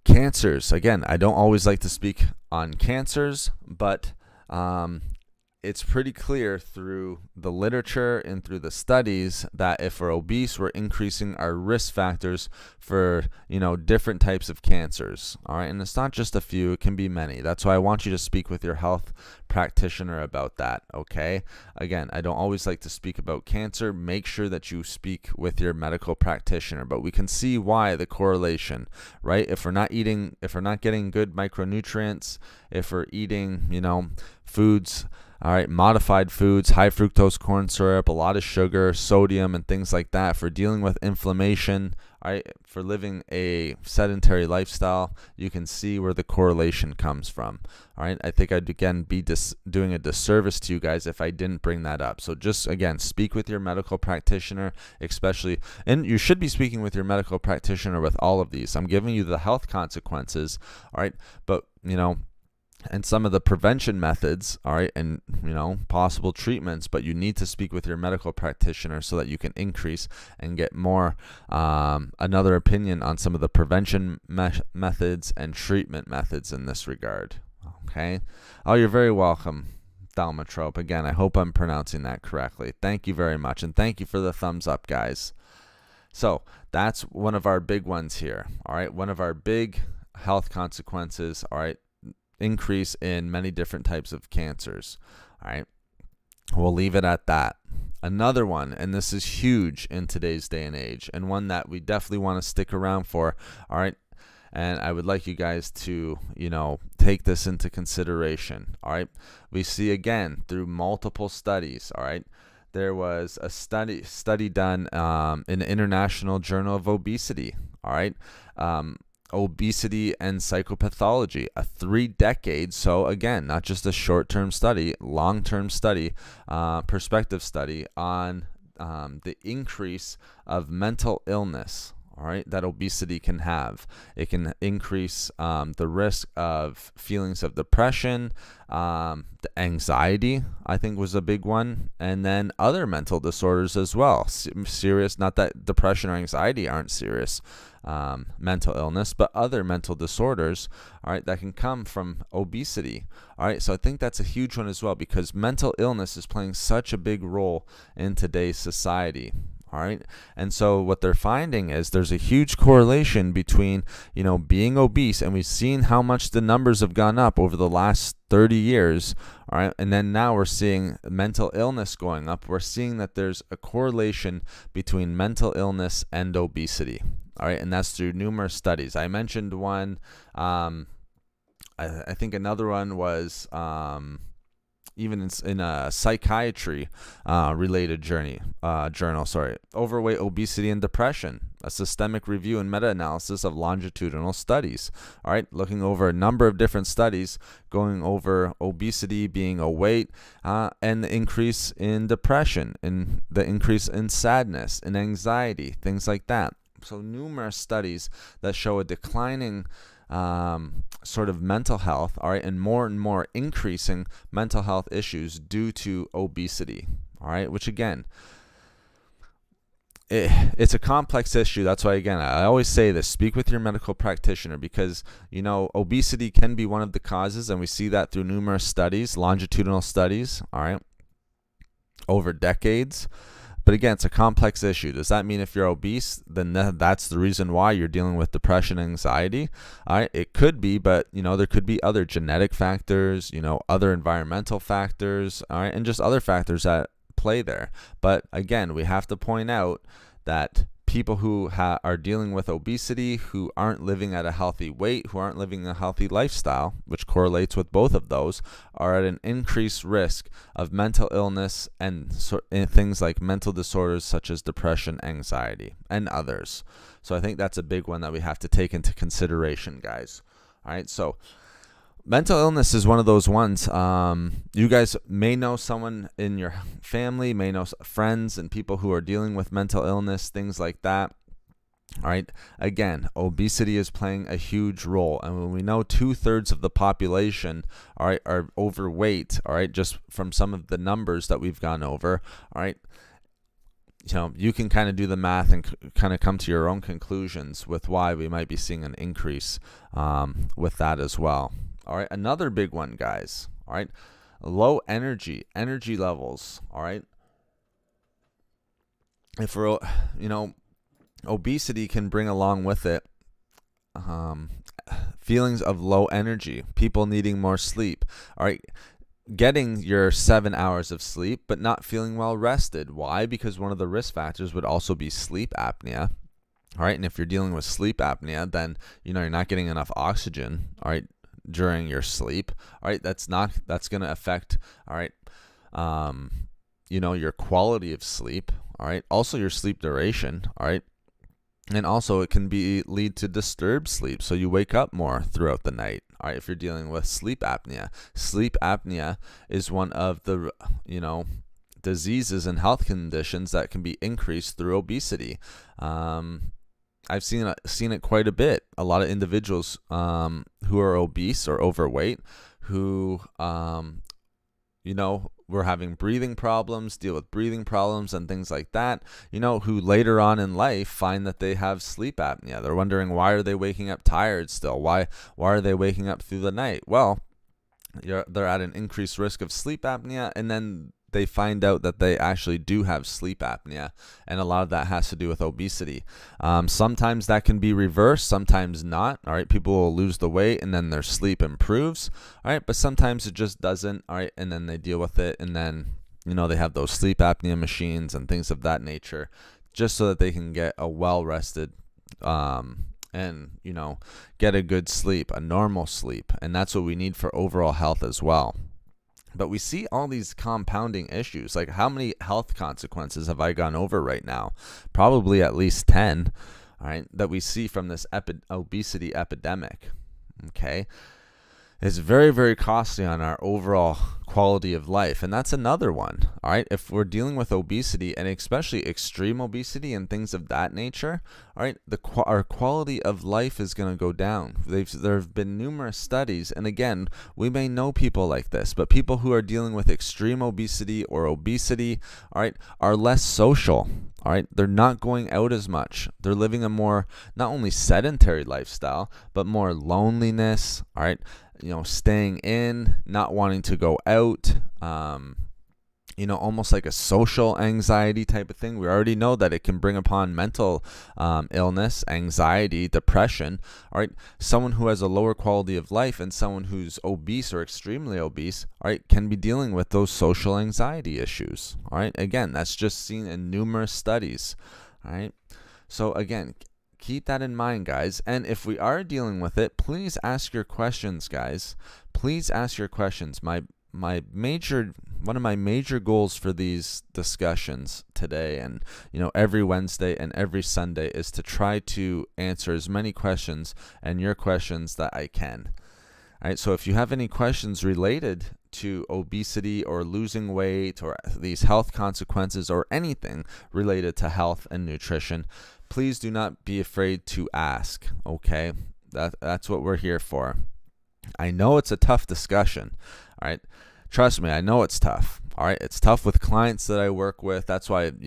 Cancers. Again, I don't always like to speak on cancers, but it's pretty clear through the literature and through the studies that if we're obese, we're increasing our risk factors for, different types of cancers. All right. And it's not just a few, it can be many. That's why I want you to speak with your health practitioner about that. Okay. Again, I don't always like to speak about cancer. Make sure that you speak with your medical practitioner, but we can see why the correlation, right? If we're not getting good micronutrients, if we're eating, foods, all right, modified foods, high fructose corn syrup, a lot of sugar, sodium, and things like that. For dealing with inflammation, all right, for living a sedentary lifestyle, you can see where the correlation comes from. All right, I think I'd again be doing a disservice to you guys if I didn't bring that up. So just again, speak with your medical practitioner, especially, and you should be speaking with your medical practitioner with all of these. I'm giving you the health consequences, all right, but and some of the prevention methods, all right, and possible treatments, but you need to speak with your medical practitioner so that you can increase and get more another opinion on some of the prevention methods and treatment methods in this regard. Okay. Oh, you're very welcome, Thalmatrope. Again, I hope I'm pronouncing that correctly. Thank you very much, and thank you for the thumbs up, guys. So that's one of our big ones here. All right, one of our big health consequences. All right. Increase in many different types of cancers. All right. We'll leave it at that. Another one, and this is huge in today's day and age, and one that we definitely want to stick around for. All right. And I would like you guys to, take this into consideration. All right. We see again through multiple studies. All right. There was a study done in the International Journal of Obesity. All right. Obesity and psychopathology, a 3 decade. So again, not just a short-term study, long-term study, perspective study on the increase of mental illness. All right, that obesity can have. It can increase the risk of feelings of depression, the anxiety, I think was a big one, and then other mental disorders as well. Serious, not that depression or anxiety aren't serious mental illness, but other mental disorders, all right, that can come from obesity. All right, so I think that's a huge one as well, because mental illness is playing such a big role in today's society. All right. And so what they're finding is there's a huge correlation between, being obese, and we've seen how much the numbers have gone up over the last 30 years. All right. And then now we're seeing mental illness going up. We're seeing that there's a correlation between mental illness and obesity. All right. And that's through numerous studies. I mentioned one. I think another one was even in a psychiatry related journal, overweight, obesity, and depression, a systemic review and meta-analysis of longitudinal studies. All right, looking over a number of different studies, going over obesity being a weight, and the increase in depression, and the increase in sadness and anxiety, things like that. So numerous studies that show a declining sort of mental health, all right, and more increasing mental health issues due to obesity, all right, which again, it's a complex issue. That's why, again, I always say this: speak with your medical practitioner, because obesity can be one of the causes, and we see that through numerous studies, longitudinal studies, all right, over decades. But again, it's a complex issue. Does that mean if you're obese, then that's the reason why you're dealing with depression and anxiety? All right, it could be, but there could be other genetic factors, other environmental factors, all right, and just other factors that play there. But again, we have to point out that people who are dealing with obesity, who aren't living at a healthy weight, who aren't living a healthy lifestyle, which correlates with both of those, are at an increased risk of mental illness and things like mental disorders such as depression, anxiety, and others. So I think that's a big one that we have to take into consideration, guys. All right, so mental illness is one of those ones. You guys may know someone in your family, may know friends and people who are dealing with mental illness, things like that. All right. Again, obesity is playing a huge role. And when we know 2/3 of the population, all right, are overweight, all right, just from some of the numbers that we've gone over, all right, you can kind of do the math and kind of come to your own conclusions with why we might be seeing an increase with that as well. All right, another big one, guys. All right, low energy levels. All right, if we're, obesity can bring along with it feelings of low energy, people needing more sleep. All right, getting your 7 hours of sleep, but not feeling well rested. Why? Because one of the risk factors would also be sleep apnea. All right, and if you're dealing with sleep apnea, then you're not getting enough oxygen. All right, during your sleep. All right, that's going to affect, all right, your quality of sleep. All right, also your sleep duration. All right, and also it can lead to disturbed sleep, so you wake up more throughout the night. All right, if you're dealing with sleep apnea. Sleep apnea is one of the diseases and health conditions that can be increased through obesity. I've seen it quite a bit. A lot of individuals who are obese or overweight who were having breathing problems, deal with breathing problems and things like that, who later on in life find that they have sleep apnea. They're wondering, why are they waking up tired still? Why are they waking up through the night? Well, they're at an increased risk of sleep apnea, and then they find out that they actually do have sleep apnea, and a lot of that has to do with obesity. Sometimes that can be reversed, sometimes not. All right, people will lose the weight and then their sleep improves. All right, but sometimes it just doesn't. All right, and then they deal with it, and then they have those sleep apnea machines and things of that nature, just so that they can get a well-rested and get a good sleep, a normal sleep, and that's what we need for overall health as well. But we see all these compounding issues. Like, how many health consequences have I gone over right now? Probably at least 10, all right, that we see from this obesity epidemic. Okay. It's very, very costly on our overall quality of life. And that's another one. All right. If we're dealing with obesity, and especially extreme obesity and things of that nature, all right, our quality of life is going to go down. There have been numerous studies. And again, we may know people like this, but people who are dealing with extreme obesity or obesity, all right, are less social. All right, they're not going out as much. They're living a more, not only sedentary lifestyle, but more loneliness. All right, staying in, not wanting to go out, almost like a social anxiety type of thing. We already know that it can bring upon mental illness, anxiety, depression. All right, someone who has a lower quality of life and someone who's obese or extremely obese, all right, can be dealing with those social anxiety issues. All right, again, that's just seen in numerous studies. All right, so again, keep that in mind, guys. And if we are dealing with it, please ask your questions, guys. Please ask your questions. One of my major goals for these discussions today, and every Wednesday and every Sunday, is to try to answer as many questions and your questions that I can. All right, so if you have any questions related to obesity or losing weight or these health consequences or anything related to health and nutrition, please do not be afraid to ask. Okay, that's what we're here for. I know it's a tough discussion. All right, trust me, I know it's tough. All right, it's tough with clients that I work with. That's why it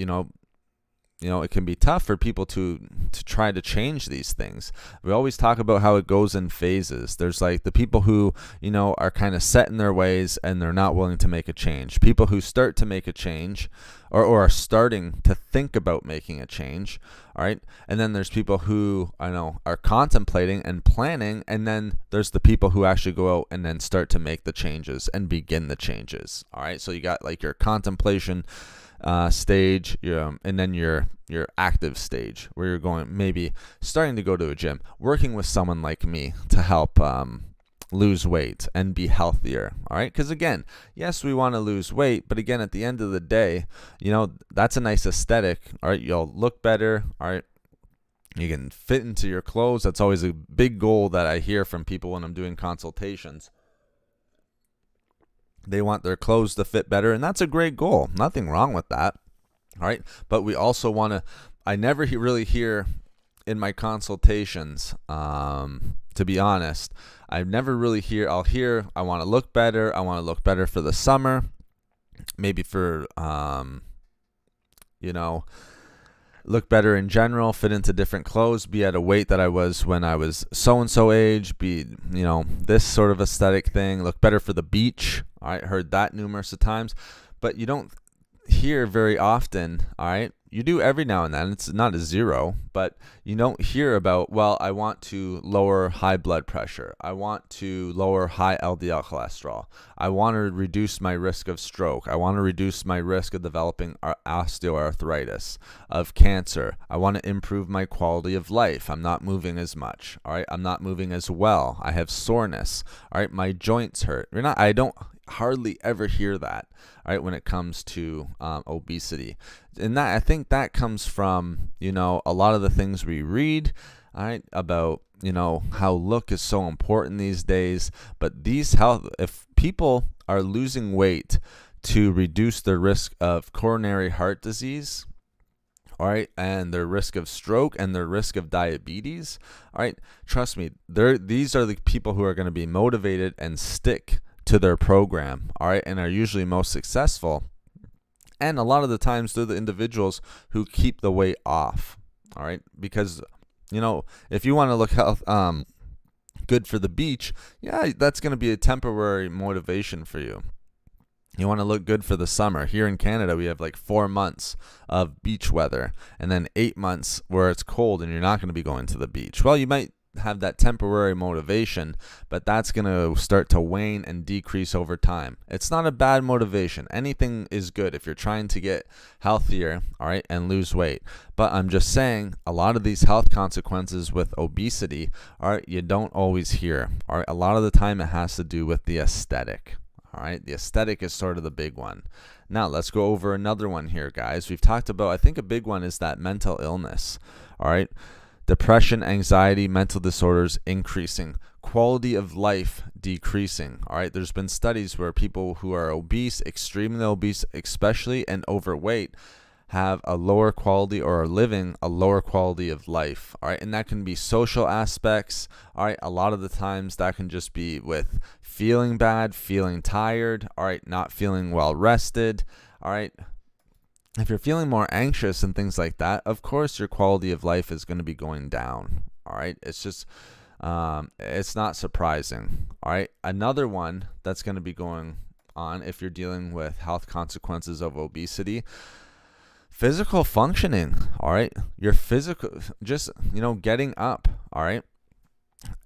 can be tough for people to try to change these things. We always talk about how it goes in phases. There's like the people who, are kind of set in their ways and they're not willing to make a change. People who start to make a change or are starting to think about making a change. All right. And then there's people who are contemplating and planning. And then there's the people who actually go out and then start to make the changes and begin the changes. All right. So you got like your contemplation stage, and then your active stage, where you're going, maybe starting to go to a gym, working with someone like me to help lose weight and be healthier. All right, because again, yes, we want to lose weight, but again, at the end of the day, that's a nice aesthetic. All right, you'll look better. All right, you can fit into your clothes. That's always a big goal that I hear from people when I'm doing consultations. They want their clothes to fit better, and that's a great goal. Nothing wrong with that. All right, but we also want to, I never really hear in my consultations, to be honest, I never really hear, I want to look better. I want to look better for the summer, maybe for, look better in general, fit into different clothes, be at a weight that I was when I was so-and-so age, be, this sort of aesthetic thing, look better for the beach. All right, heard that numerous of times, but you don't hear very often. All right, you do every now and then. It's not a zero, but you don't hear about, well, I want to lower high blood pressure. I want to lower high LDL cholesterol. I want to reduce my risk of stroke. I want to reduce my risk of developing osteoarthritis, of cancer. I want to improve my quality of life. I'm not moving as much. All right, I'm not moving as well. I have soreness. All right, my joints hurt. I don't hardly ever hear that, all right, when it comes to obesity. And that, I think that comes from, a lot of the things we read, all right, about, how look is so important these days. But if people are losing weight to reduce their risk of coronary heart disease, all right, and their risk of stroke and their risk of diabetes, all right, trust me, these are the people who are going to be motivated and stick to their program, all right, and are usually most successful. And a lot of the times they're the individuals who keep the weight off, all right, because if you want to look good for the beach, yeah, that's going to be a temporary motivation for you. You want to look good for the summer. Here in Canada, we have like 4 months of beach weather, and then 8 months where it's cold and you're not going to be going to the beach. Well, you might have that temporary motivation, but that's going to start to wane and decrease over time. It's not a bad motivation. Anything is good if you're trying to get healthier, all right, and lose weight. But I'm just saying, a lot of these health consequences with obesity, all right, you don't always hear. All right, a lot of the time it has to do with the aesthetic. All right, the aesthetic is sort of the big one. Now let's go over another one here, guys. We've talked about, I think a big one is that mental illness. All right, depression, anxiety, mental disorders increasing, quality of life decreasing. All right, there's been studies where people who are obese, extremely obese especially, and overweight have a lower quality or are living a lower quality of life. All right, and that can be social aspects. All right, a lot of the times that can just be with feeling bad, feeling tired, all right, not feeling well rested. All right, if you're feeling more anxious and things like that, of course your quality of life is going to be going down. All right, it's just it's not surprising. All right, another one that's going to be going on if you're dealing with health consequences of obesity, physical functioning. All right, your physical, just getting up. All right,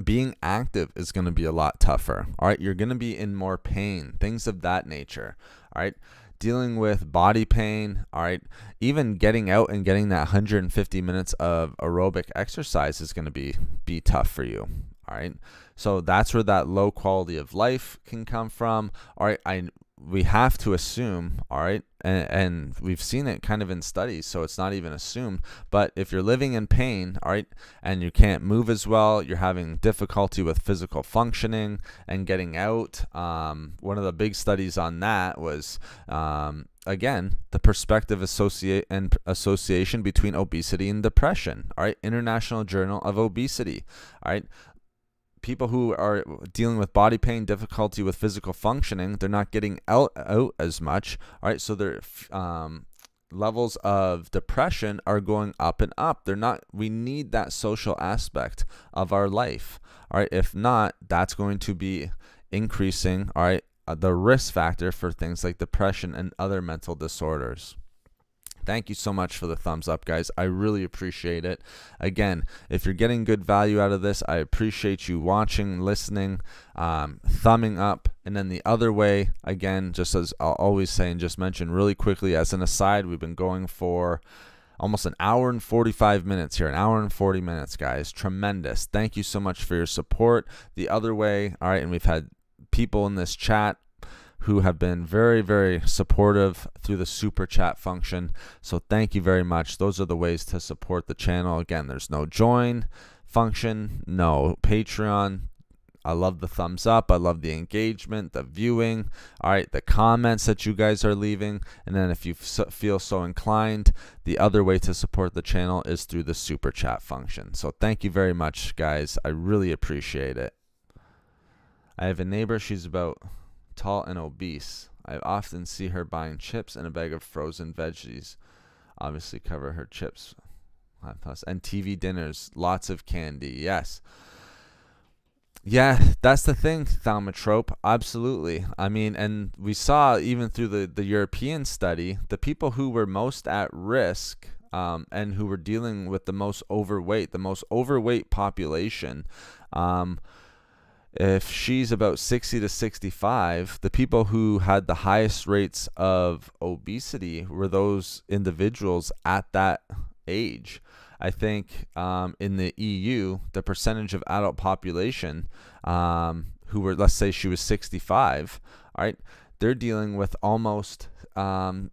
being active is going to be a lot tougher. All right, you're going to be in more pain, things of that nature. All right, dealing with body pain. All right, even getting out and getting that 150 minutes of aerobic exercise is going to be tough for you. All right, so that's where that low quality of life can come from. All right, we have to assume, all right, and we've seen it kind of in studies, so it's not even assumed, but if you're living in pain, all right, and you can't move as well, you're having difficulty with physical functioning and getting out. One of the big studies on that was, again, the perspective association between obesity and depression. All right, International Journal of Obesity. All right, people who are dealing with body pain, difficulty with physical functioning, they're not getting out as much. All right, so their levels of depression are going up and up. We need that social aspect of our life. All right, if not, that's going to be increasing, all right, the risk factor for things like depression and other mental disorders. Thank you so much for the thumbs up, guys. I really appreciate it. Again, if you're getting good value out of this, I appreciate you watching, listening, thumbing up, And then the other way, again, just as I'll always say and just mention really quickly as an aside, we've been going for almost an hour and 45 minutes here, an hour and 40 minutes, guys. Tremendous. Thank you so much for your support. The other way, all right, and we've had people in this chat who have been very, very supportive through the super chat function. So thank you very much. Those are the ways to support the channel. Again, there's no join function, no Patreon. I love the thumbs up. I love the engagement, the viewing, all right, the comments that you guys are leaving. And then if you feel so inclined, the other way to support the channel is through the super chat function. So thank you very much, guys. I really appreciate it. I have a neighbor. She's about tall and obese. I often see her buying chips and a bag of frozen veggies. Obviously cover her chips. And TV dinners, lots of candy. Yes. Yeah, that's the thing, Thaumatrope. Absolutely. I mean, and we saw even through the European study, the people who were most at risk and who were dealing with the most overweight population, if she's about 60 to 65, the people who had the highest rates of obesity were those individuals at that age. I think in the EU, the percentage of adult population who were, let's say she was 65, all right, they're dealing with almost, I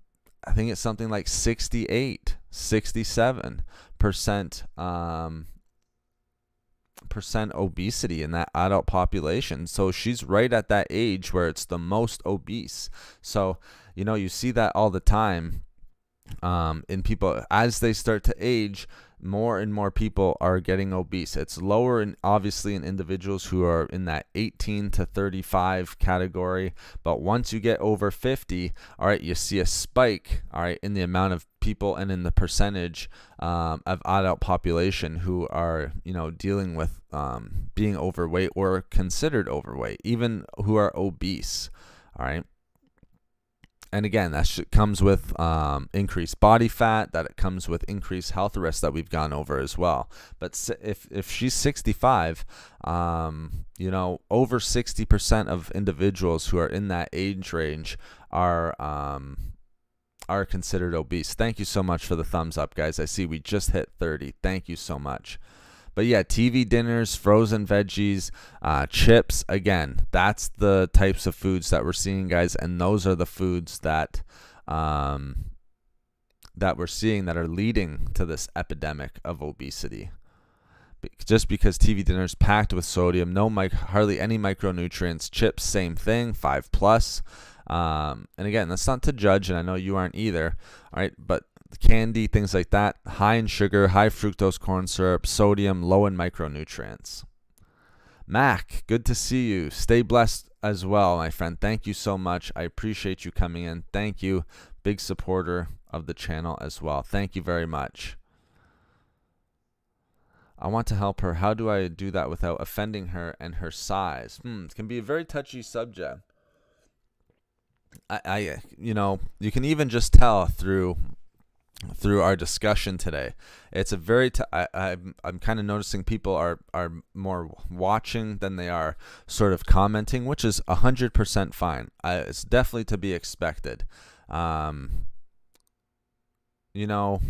think it's something like 68, 67% obesity in that adult population. So she's right at that age where it's the most obese. So, you know, you see that all the time in people as they start to age. More and more people are getting obese. It's lower obviously in individuals who are in that 18 to 35 category, but once you get over 50, all right, you see a spike, all right, in the amount of people and in the percentage of adult population who are, you know, dealing with being overweight or considered overweight, even who are obese, all right. And again, that comes with increased body fat, that it comes with increased health risks that we've gone over as well. But if she's 65, you know, over 60% of individuals who are in that age range are considered obese. Thank you so much for the thumbs up, guys. I see we just hit 30. Thank you so much. But yeah, TV dinners, frozen veggies, chips, again, that's the types of foods that we're seeing, guys. And those are the foods that we're seeing that are leading to this epidemic of obesity. Just because TV dinners packed with sodium, hardly any micronutrients. Chips, same thing, 5+. And again, that's not to judge, and I know you aren't either, all right? But candy, things like that, high in sugar, high fructose corn syrup, sodium, low in micronutrients. Mac, good to see you. Stay blessed as well, my friend. Thank you so much. I appreciate you coming in. Thank you. Big supporter of the channel as well. Thank you very much. I want to help her. How do I do that without offending her and her size? It can be a very touchy subject. You know, you can even just tell through our discussion today. It's a very I'm kind of noticing people are more watching than they are sort of commenting, which is 100% fine. It's definitely to be expected. You know,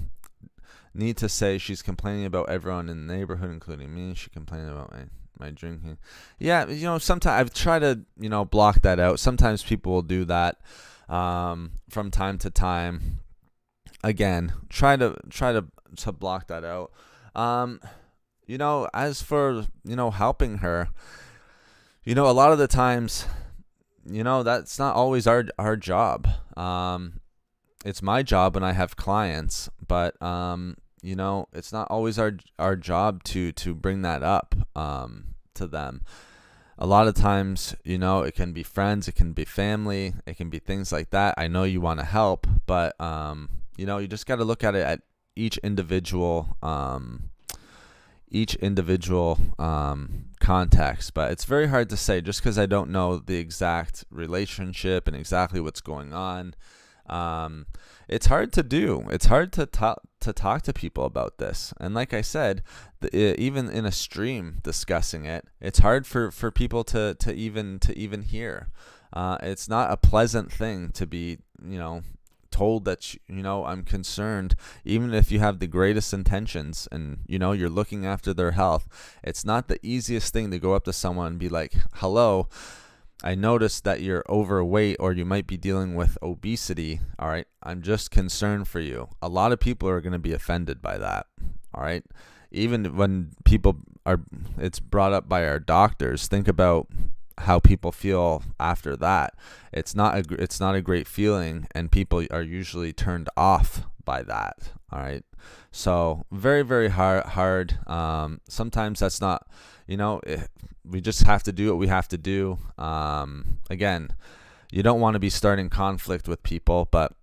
need to say she's complaining about everyone in the neighborhood, including me. She complained about my drinking. Yeah, you know, sometimes I've tried to, you know, block that out. Sometimes people will do that from time to time. Again, try to block that out. You know, as for, you know, helping her, you know, a lot of the times, you know, that's not always our job. It's my job when I have clients, but you know, it's not always our job to bring that up to them. A lot of times, you know, it can be friends, it can be family, it can be things like that. I know you want to help, but you know, you just got to look at it at each individual context. But it's very hard to say just because I don't know the exact relationship and exactly what's going on. It's hard to do. It's hard to to talk to people about this. And like I said, even in a stream discussing it, it's hard for people to even hear. It's not a pleasant thing to be, told that, I'm concerned, even if you have the greatest intentions and, you're looking after their health. It's not the easiest thing to go up to someone and be like, hello, I noticed that you're overweight or you might be dealing with obesity. All right. I'm just concerned for you. A lot of people are going to be offended by that. All right. Even when it's brought up by our doctors, think about how people feel after that. It's not a great feeling, and people are usually turned off by that. All right. So very, very hard. Sometimes that's not, we just have to do what we have to do. Again, you don't want to be starting conflict with people, but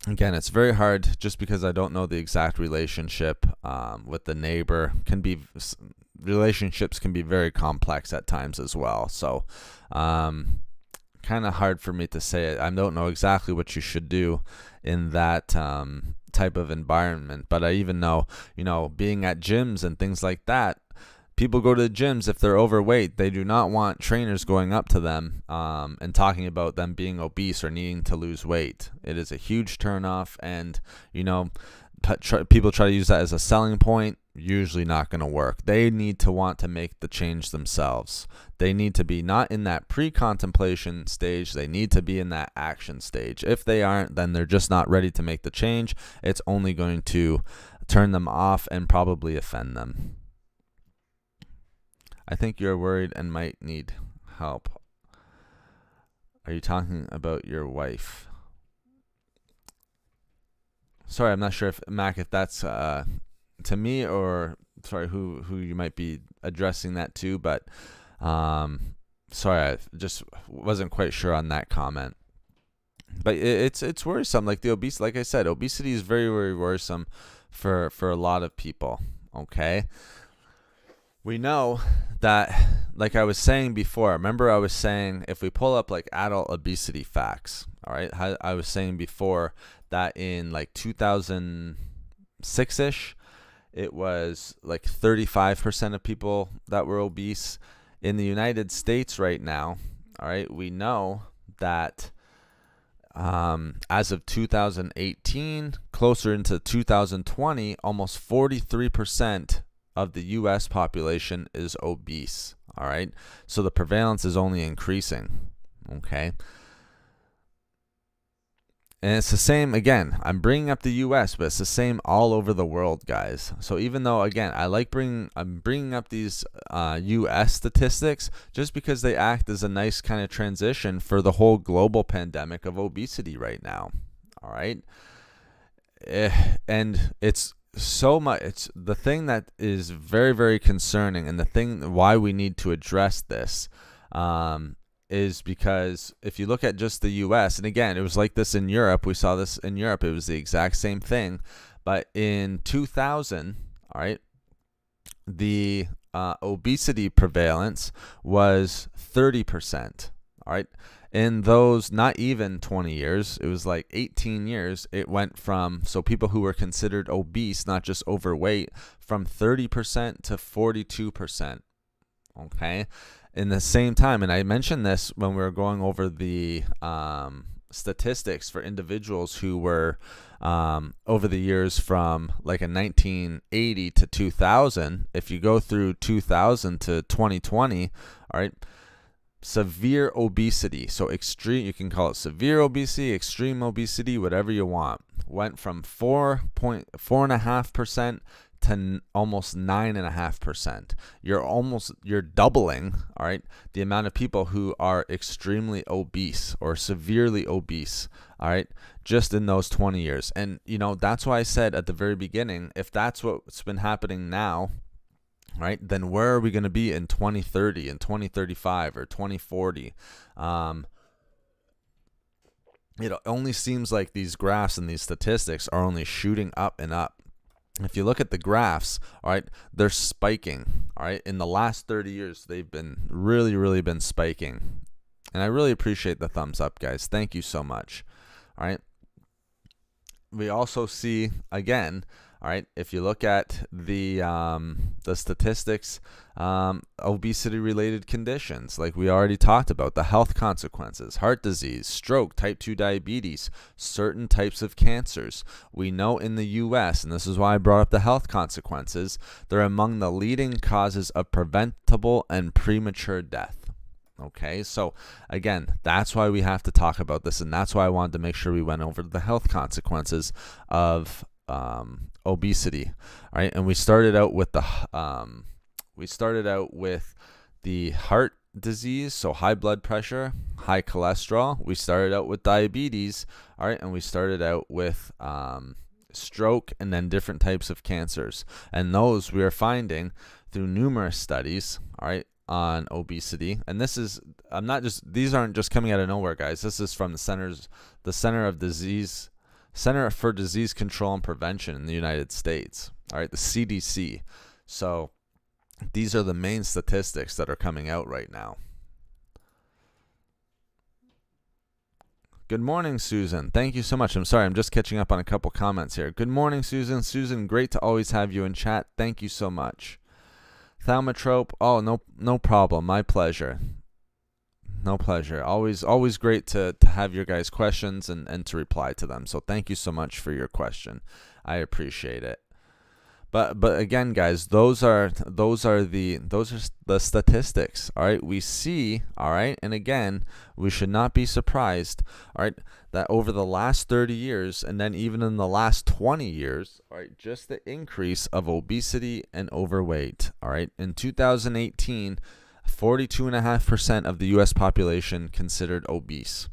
again, it's very hard just because I don't know the exact relationship with the neighbor. Relationships can be very complex at times as well. So kind of hard for me to say it. I don't know exactly what you should do in that type of environment, but I even know, being at gyms and things like that, people go to the gyms if they're overweight. They do not want trainers going up to them and talking about them being obese or needing to lose weight. It is a huge turnoff, and people try to use that as a selling point. Usually not going to work. They need to want to make the change themselves. They need to be not in that pre-contemplation stage. They need to be in that action stage. If they aren't, then they're just not ready to make the change. It's only going to turn them off and probably offend them. I think you're worried and might need help. Are you talking about your wife? Sorry, I'm not sure if Mac, if that's to me or sorry, who you might be addressing that to, but sorry, I just wasn't quite sure on that comment. But it's worrisome. Like like I said, obesity is very, very worrisome for a lot of people. Okay. We know that, like I was saying before, remember I was saying if we pull up like adult obesity facts, all right, I was saying before that in like 2006-ish, it was like 35% of people that were obese. In the United States right now, all right, we know that as of 2018, closer into 2020, almost 43% of the U.S. population is obese. All right. So the prevalence is only increasing. Okay. And it's the same, again, I'm bringing up the U.S., but it's the same all over the world, guys. So even though, again, I'm bringing up these U.S. statistics just because they act as a nice kind of transition for the whole global pandemic of obesity right now. All right. And it's so much. It's the thing that is very, very concerning, and the thing why we need to address this is because if you look at just the U.S., and again, it was like this in Europe. We saw this in Europe. It was the exact same thing. But in 2000, all right, the obesity prevalence was 30%. All right. In those not even 20 years, it was like 18 years, it went from, so people who were considered obese, not just overweight, from 30% to 42%. Okay. In the same time, and I mentioned this when we were going over the statistics for individuals who were over the years from like a 1980 to 2000. If you go through 2000 to 2020, all right, severe obesity, so extreme, you can call it severe obesity, extreme obesity, whatever you want, went from 4.5% to almost 9.5%. You're doubling, all right, the amount of people who are extremely obese or severely obese, all right, just in those 20 years. And that's why I said at the very beginning, if that's what's been happening now, right, then where are we going to be in 2030 and 2035 or 2040? It only seems like these graphs and these statistics are only shooting up and up. If you look at the graphs, all right, they're spiking. All right, in the last 30 years, they've been really been spiking. And I really appreciate the thumbs up, guys. Thank you so much. All right. We also see, again, All right, if you look at the statistics, obesity-related conditions, like we already talked about, the health consequences, heart disease, stroke, type 2 diabetes, certain types of cancers. We know in the U.S., and this is why I brought up the health consequences, they're among the leading causes of preventable and premature death. Okay, so again, that's why we have to talk about this, and that's why I wanted to make sure we went over the health consequences of obesity. All right, and we started out with the heart disease, so high blood pressure, high cholesterol. We started out with diabetes. All right, and we started out with stroke, and then different types of cancers. And those we are finding through numerous studies. All right, on obesity. And these aren't just coming out of nowhere, guys. This is from the Center for Disease Control and Prevention in the United States. All right, the CDC. So these are the main statistics that are coming out right now. Good morning, Susan. Thank you so much. I'm sorry, I'm just catching up on a couple comments here. Good morning, Susan. Susan, great to always have you in chat. Thank you so much. Thaumatrope, no problem. My pleasure. No pleasure. Always great to have your guys' questions and to reply to them. So thank you so much for your question. I appreciate it. But again, guys, those are the statistics. All right, we see. All right, and again, we should not be surprised. All right, that over the last 30 years, and then even in the last 20 years, all right, just the increase of obesity and overweight. All right, in 2018, 42.5% of the U.S. population considered obese.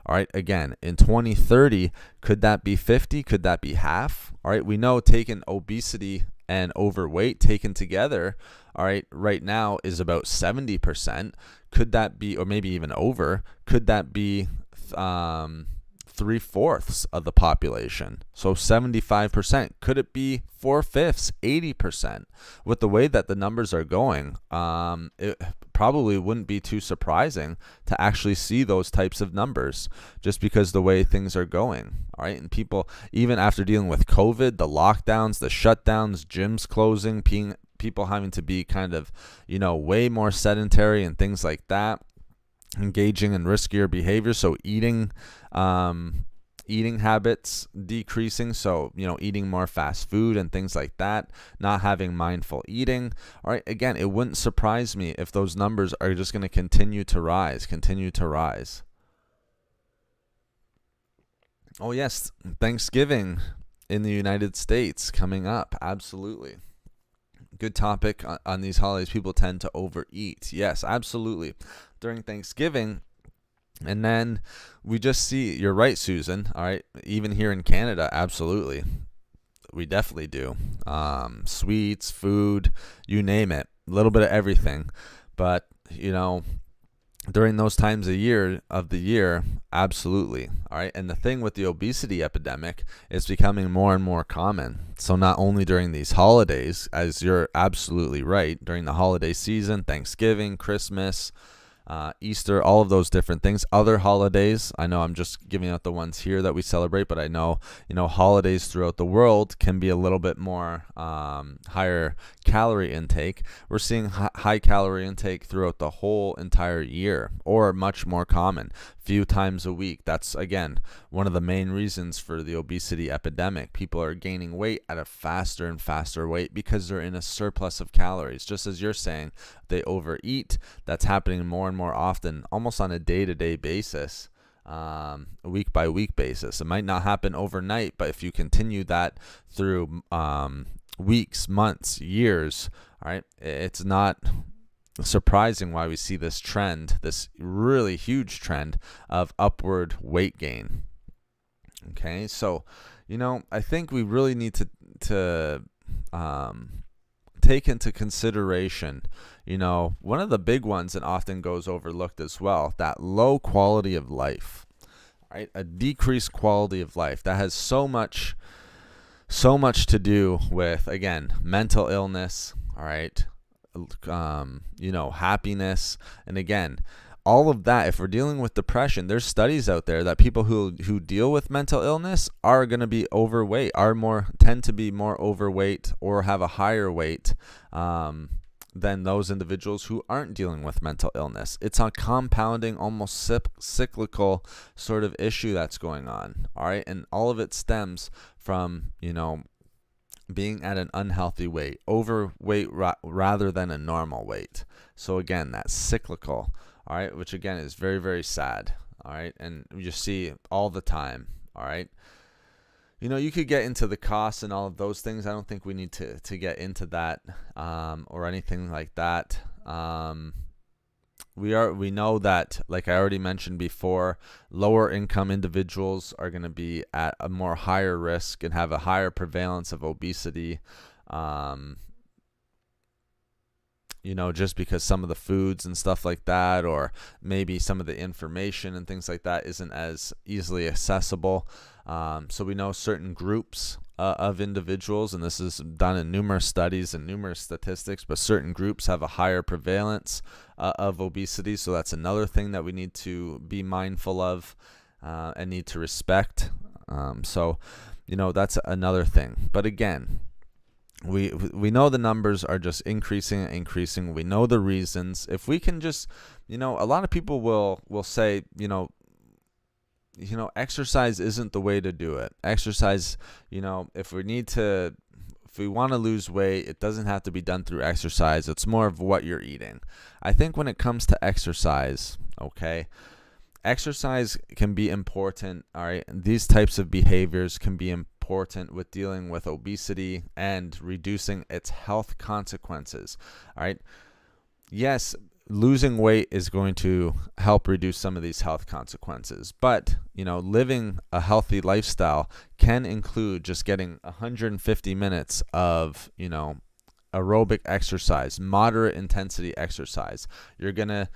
All right, again, in 2030, could that be 50? Could that be half? All right, we know taking obesity and overweight taken together, all right, right now is about 70%. Could that be, or maybe even over, could that be 3/4 of the population? So 75%. Could it be 4/5, 80%? With the way that the numbers are going, it probably wouldn't be too surprising to actually see those types of numbers, just because the way things are going. All right, and people, even after dealing with COVID, the lockdowns, the shutdowns, gyms closing, people having to be kind of, way more sedentary and things like that, engaging in riskier behavior. So eating habits decreasing, so eating more fast food and things like that, not having mindful eating. All right, again, it wouldn't surprise me if those numbers are just going to continue to rise. Oh yes, Thanksgiving in the United States coming up. Absolutely. Good topic. On these holidays, people tend to overeat. Yes, absolutely. During Thanksgiving, and then we just see, you're right, Susan. All right, even here in Canada, absolutely, we definitely do. Sweets, food, you name it, a little bit of everything. But during those times of the year, absolutely. All right, and the thing with the obesity epidemic is becoming more and more common. So not only during these holidays, as you're absolutely right, during the holiday season, Thanksgiving, Christmas, Easter, all of those different things. Other holidays, I know I'm just giving out the ones here that we celebrate, but I know, holidays throughout the world can be a little bit more higher calorie intake. We're seeing high calorie intake throughout the whole entire year, or much more common, few times a week. That's, again, one of the main reasons for the obesity epidemic. People are gaining weight at a faster and faster rate because they're in a surplus of calories. Just as you're saying, they overeat. That's happening more and more often, almost on a day-to-day basis, a week-by-week basis. It might not happen overnight, but if you continue that through weeks, months, years, all right, it's not surprising why we see this trend, this really huge trend of upward weight gain. Okay, so I think we really need to take into consideration, one of the big ones that often goes overlooked as well, that low quality of life, right? A decreased quality of life that has so much to do with, again, mental illness, all right, happiness, and again, all of that, if we're dealing with depression, there's studies out there that people who deal with mental illness are going to be overweight, tend to be more overweight or have a higher weight than those individuals who aren't dealing with mental illness. It's a compounding, almost cyclical sort of issue that's going on. All right. And all of it stems from, being at an unhealthy weight, overweight rather than a normal weight. So again, that's cyclical. All right, which again is very, very sad. All right, and you see all the time. All right, you could get into the costs and all of those things. I don't think we need to get into that or anything like that. We know that, like I already mentioned before, lower income individuals are going to be at a more higher risk and have a higher prevalence of obesity. Just because some of the foods and stuff like that, or maybe some of the information and things like that isn't as easily accessible. So we know certain groups of individuals, and this is done in numerous studies and numerous statistics, but certain groups have a higher prevalence of obesity. So that's another thing that we need to be mindful of and need to respect. So that's another thing. But again, we know the numbers are just increasing. We know the reasons. If we can just, a lot of people will say, exercise isn't the way to do it. Exercise, if we want to lose weight, it doesn't have to be done through exercise. It's more of what you're eating. I think when it comes to exercise, okay, exercise can be important. All right. These types of behaviors can be important with dealing with obesity and reducing its health consequences. All right. Yes, losing weight is going to help reduce some of these health consequences, but living a healthy lifestyle can include just getting 150 minutes of aerobic exercise, moderate intensity exercise. You're going to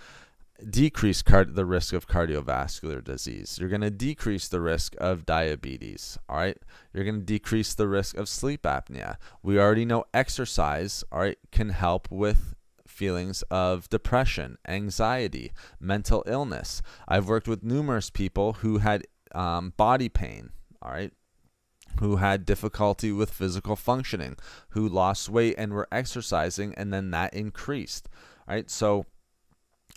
decrease the risk of cardiovascular disease. You're going to decrease the risk of diabetes. All right. You're going to decrease the risk of sleep apnea. We already know exercise, all right, can help with feelings of depression, anxiety, mental illness. I've worked with numerous people who had body pain, all right, who had difficulty with physical functioning, who lost weight and were exercising, and then that increased. All right. So,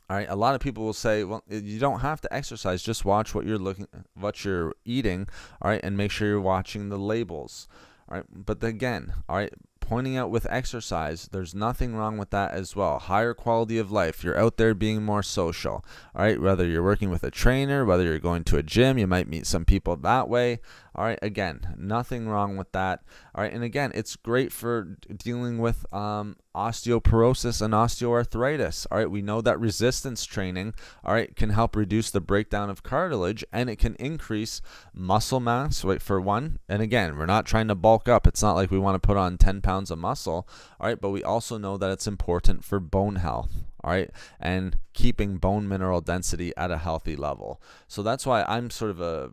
all right, a lot of people will say, well, you don't have to exercise. Just watch what you're eating, all right, and make sure you're watching the labels. All right. But again, all right, pointing out with exercise, there's nothing wrong with that as well. Higher quality of life. You're out there being more social. All right. Whether you're working with a trainer, whether you're going to a gym, you might meet some people that way. All right. Again, nothing wrong with that. All right. And again, it's great for dealing with osteoporosis and osteoarthritis. All right. We know that resistance training, all right, can help reduce the breakdown of cartilage, and it can increase muscle mass, for one. And again, we're not trying to bulk up. It's not like we want to put on 10 pounds of muscle. All right. But we also know that it's important for bone health. All right. And keeping bone mineral density at a healthy level. So that's why I'm sort of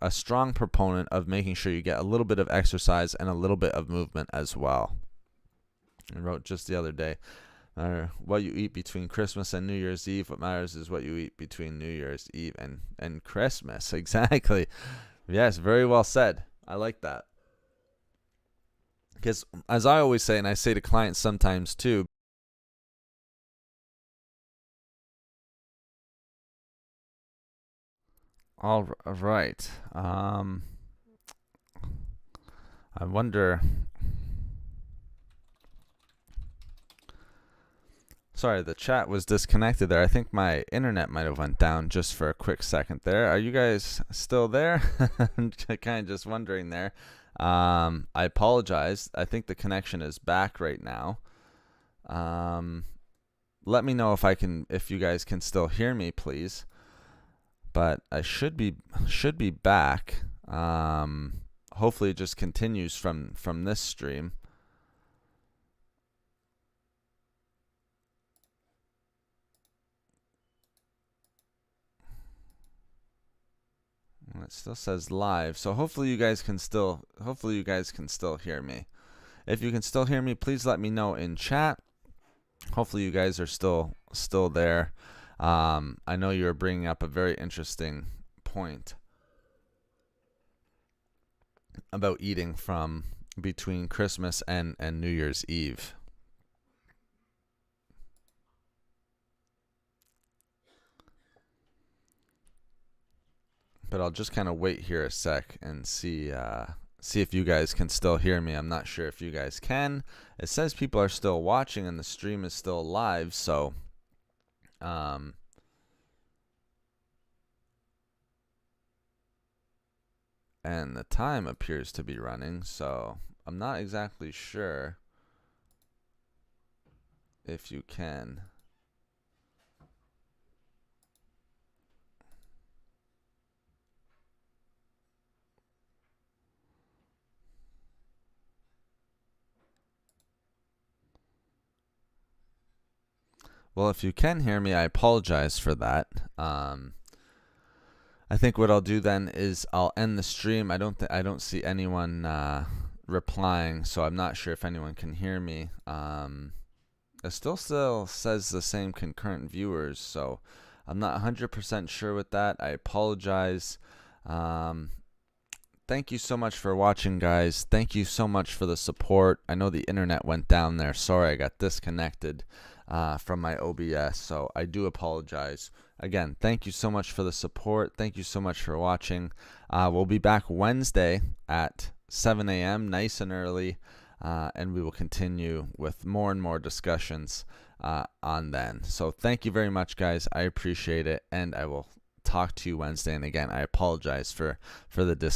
a strong proponent of making sure you get a little bit of exercise and a little bit of movement as well. I wrote just the other day, what you eat between Christmas and New Year's Eve. What matters is what you eat between New Year's Eve and Christmas. Exactly. Yes, very well said. I like that. Because as I always say, and I say to clients sometimes too, all right. I wonder. Sorry, the chat was disconnected there. I think my internet might have went down just for a quick second there. Are you guys still there? I'm kind of just wondering there. I apologize. I think the connection is back right now. Let me know if you guys can still hear me, please. But I should be back. Hopefully it just continues from this stream. It still says live, so hopefully you guys can still hear me. If you can still hear me, please let me know in chat. hopefully you guys are still there. I know you're bringing up a very interesting point about eating from between Christmas and New Year's Eve. But I'll just kind of wait here a sec and see if you guys can still hear me. I'm not sure if you guys can. It says people are still watching and the stream is still live, so and the time appears to be running, so I'm not exactly sure if you can. Well, if you can hear me, I apologize for that. I think what I'll do then is I'll end the stream. I don't see anyone replying, so I'm not sure if anyone can hear me. It still says the same concurrent viewers, so I'm not 100% sure with that. I apologize. Thank you so much for watching, guys. Thank you so much for the support. I know the internet went down there. Sorry, I got disconnected from my OBS, so I do apologize. Again, thank you so much for the support. Thank you so much for watching. We'll be back Wednesday at 7 a.m., nice and early, and we will continue with more and more discussions on then. So thank you very much, guys. I appreciate it, and I will talk to you Wednesday. And again, I apologize for the disconnect.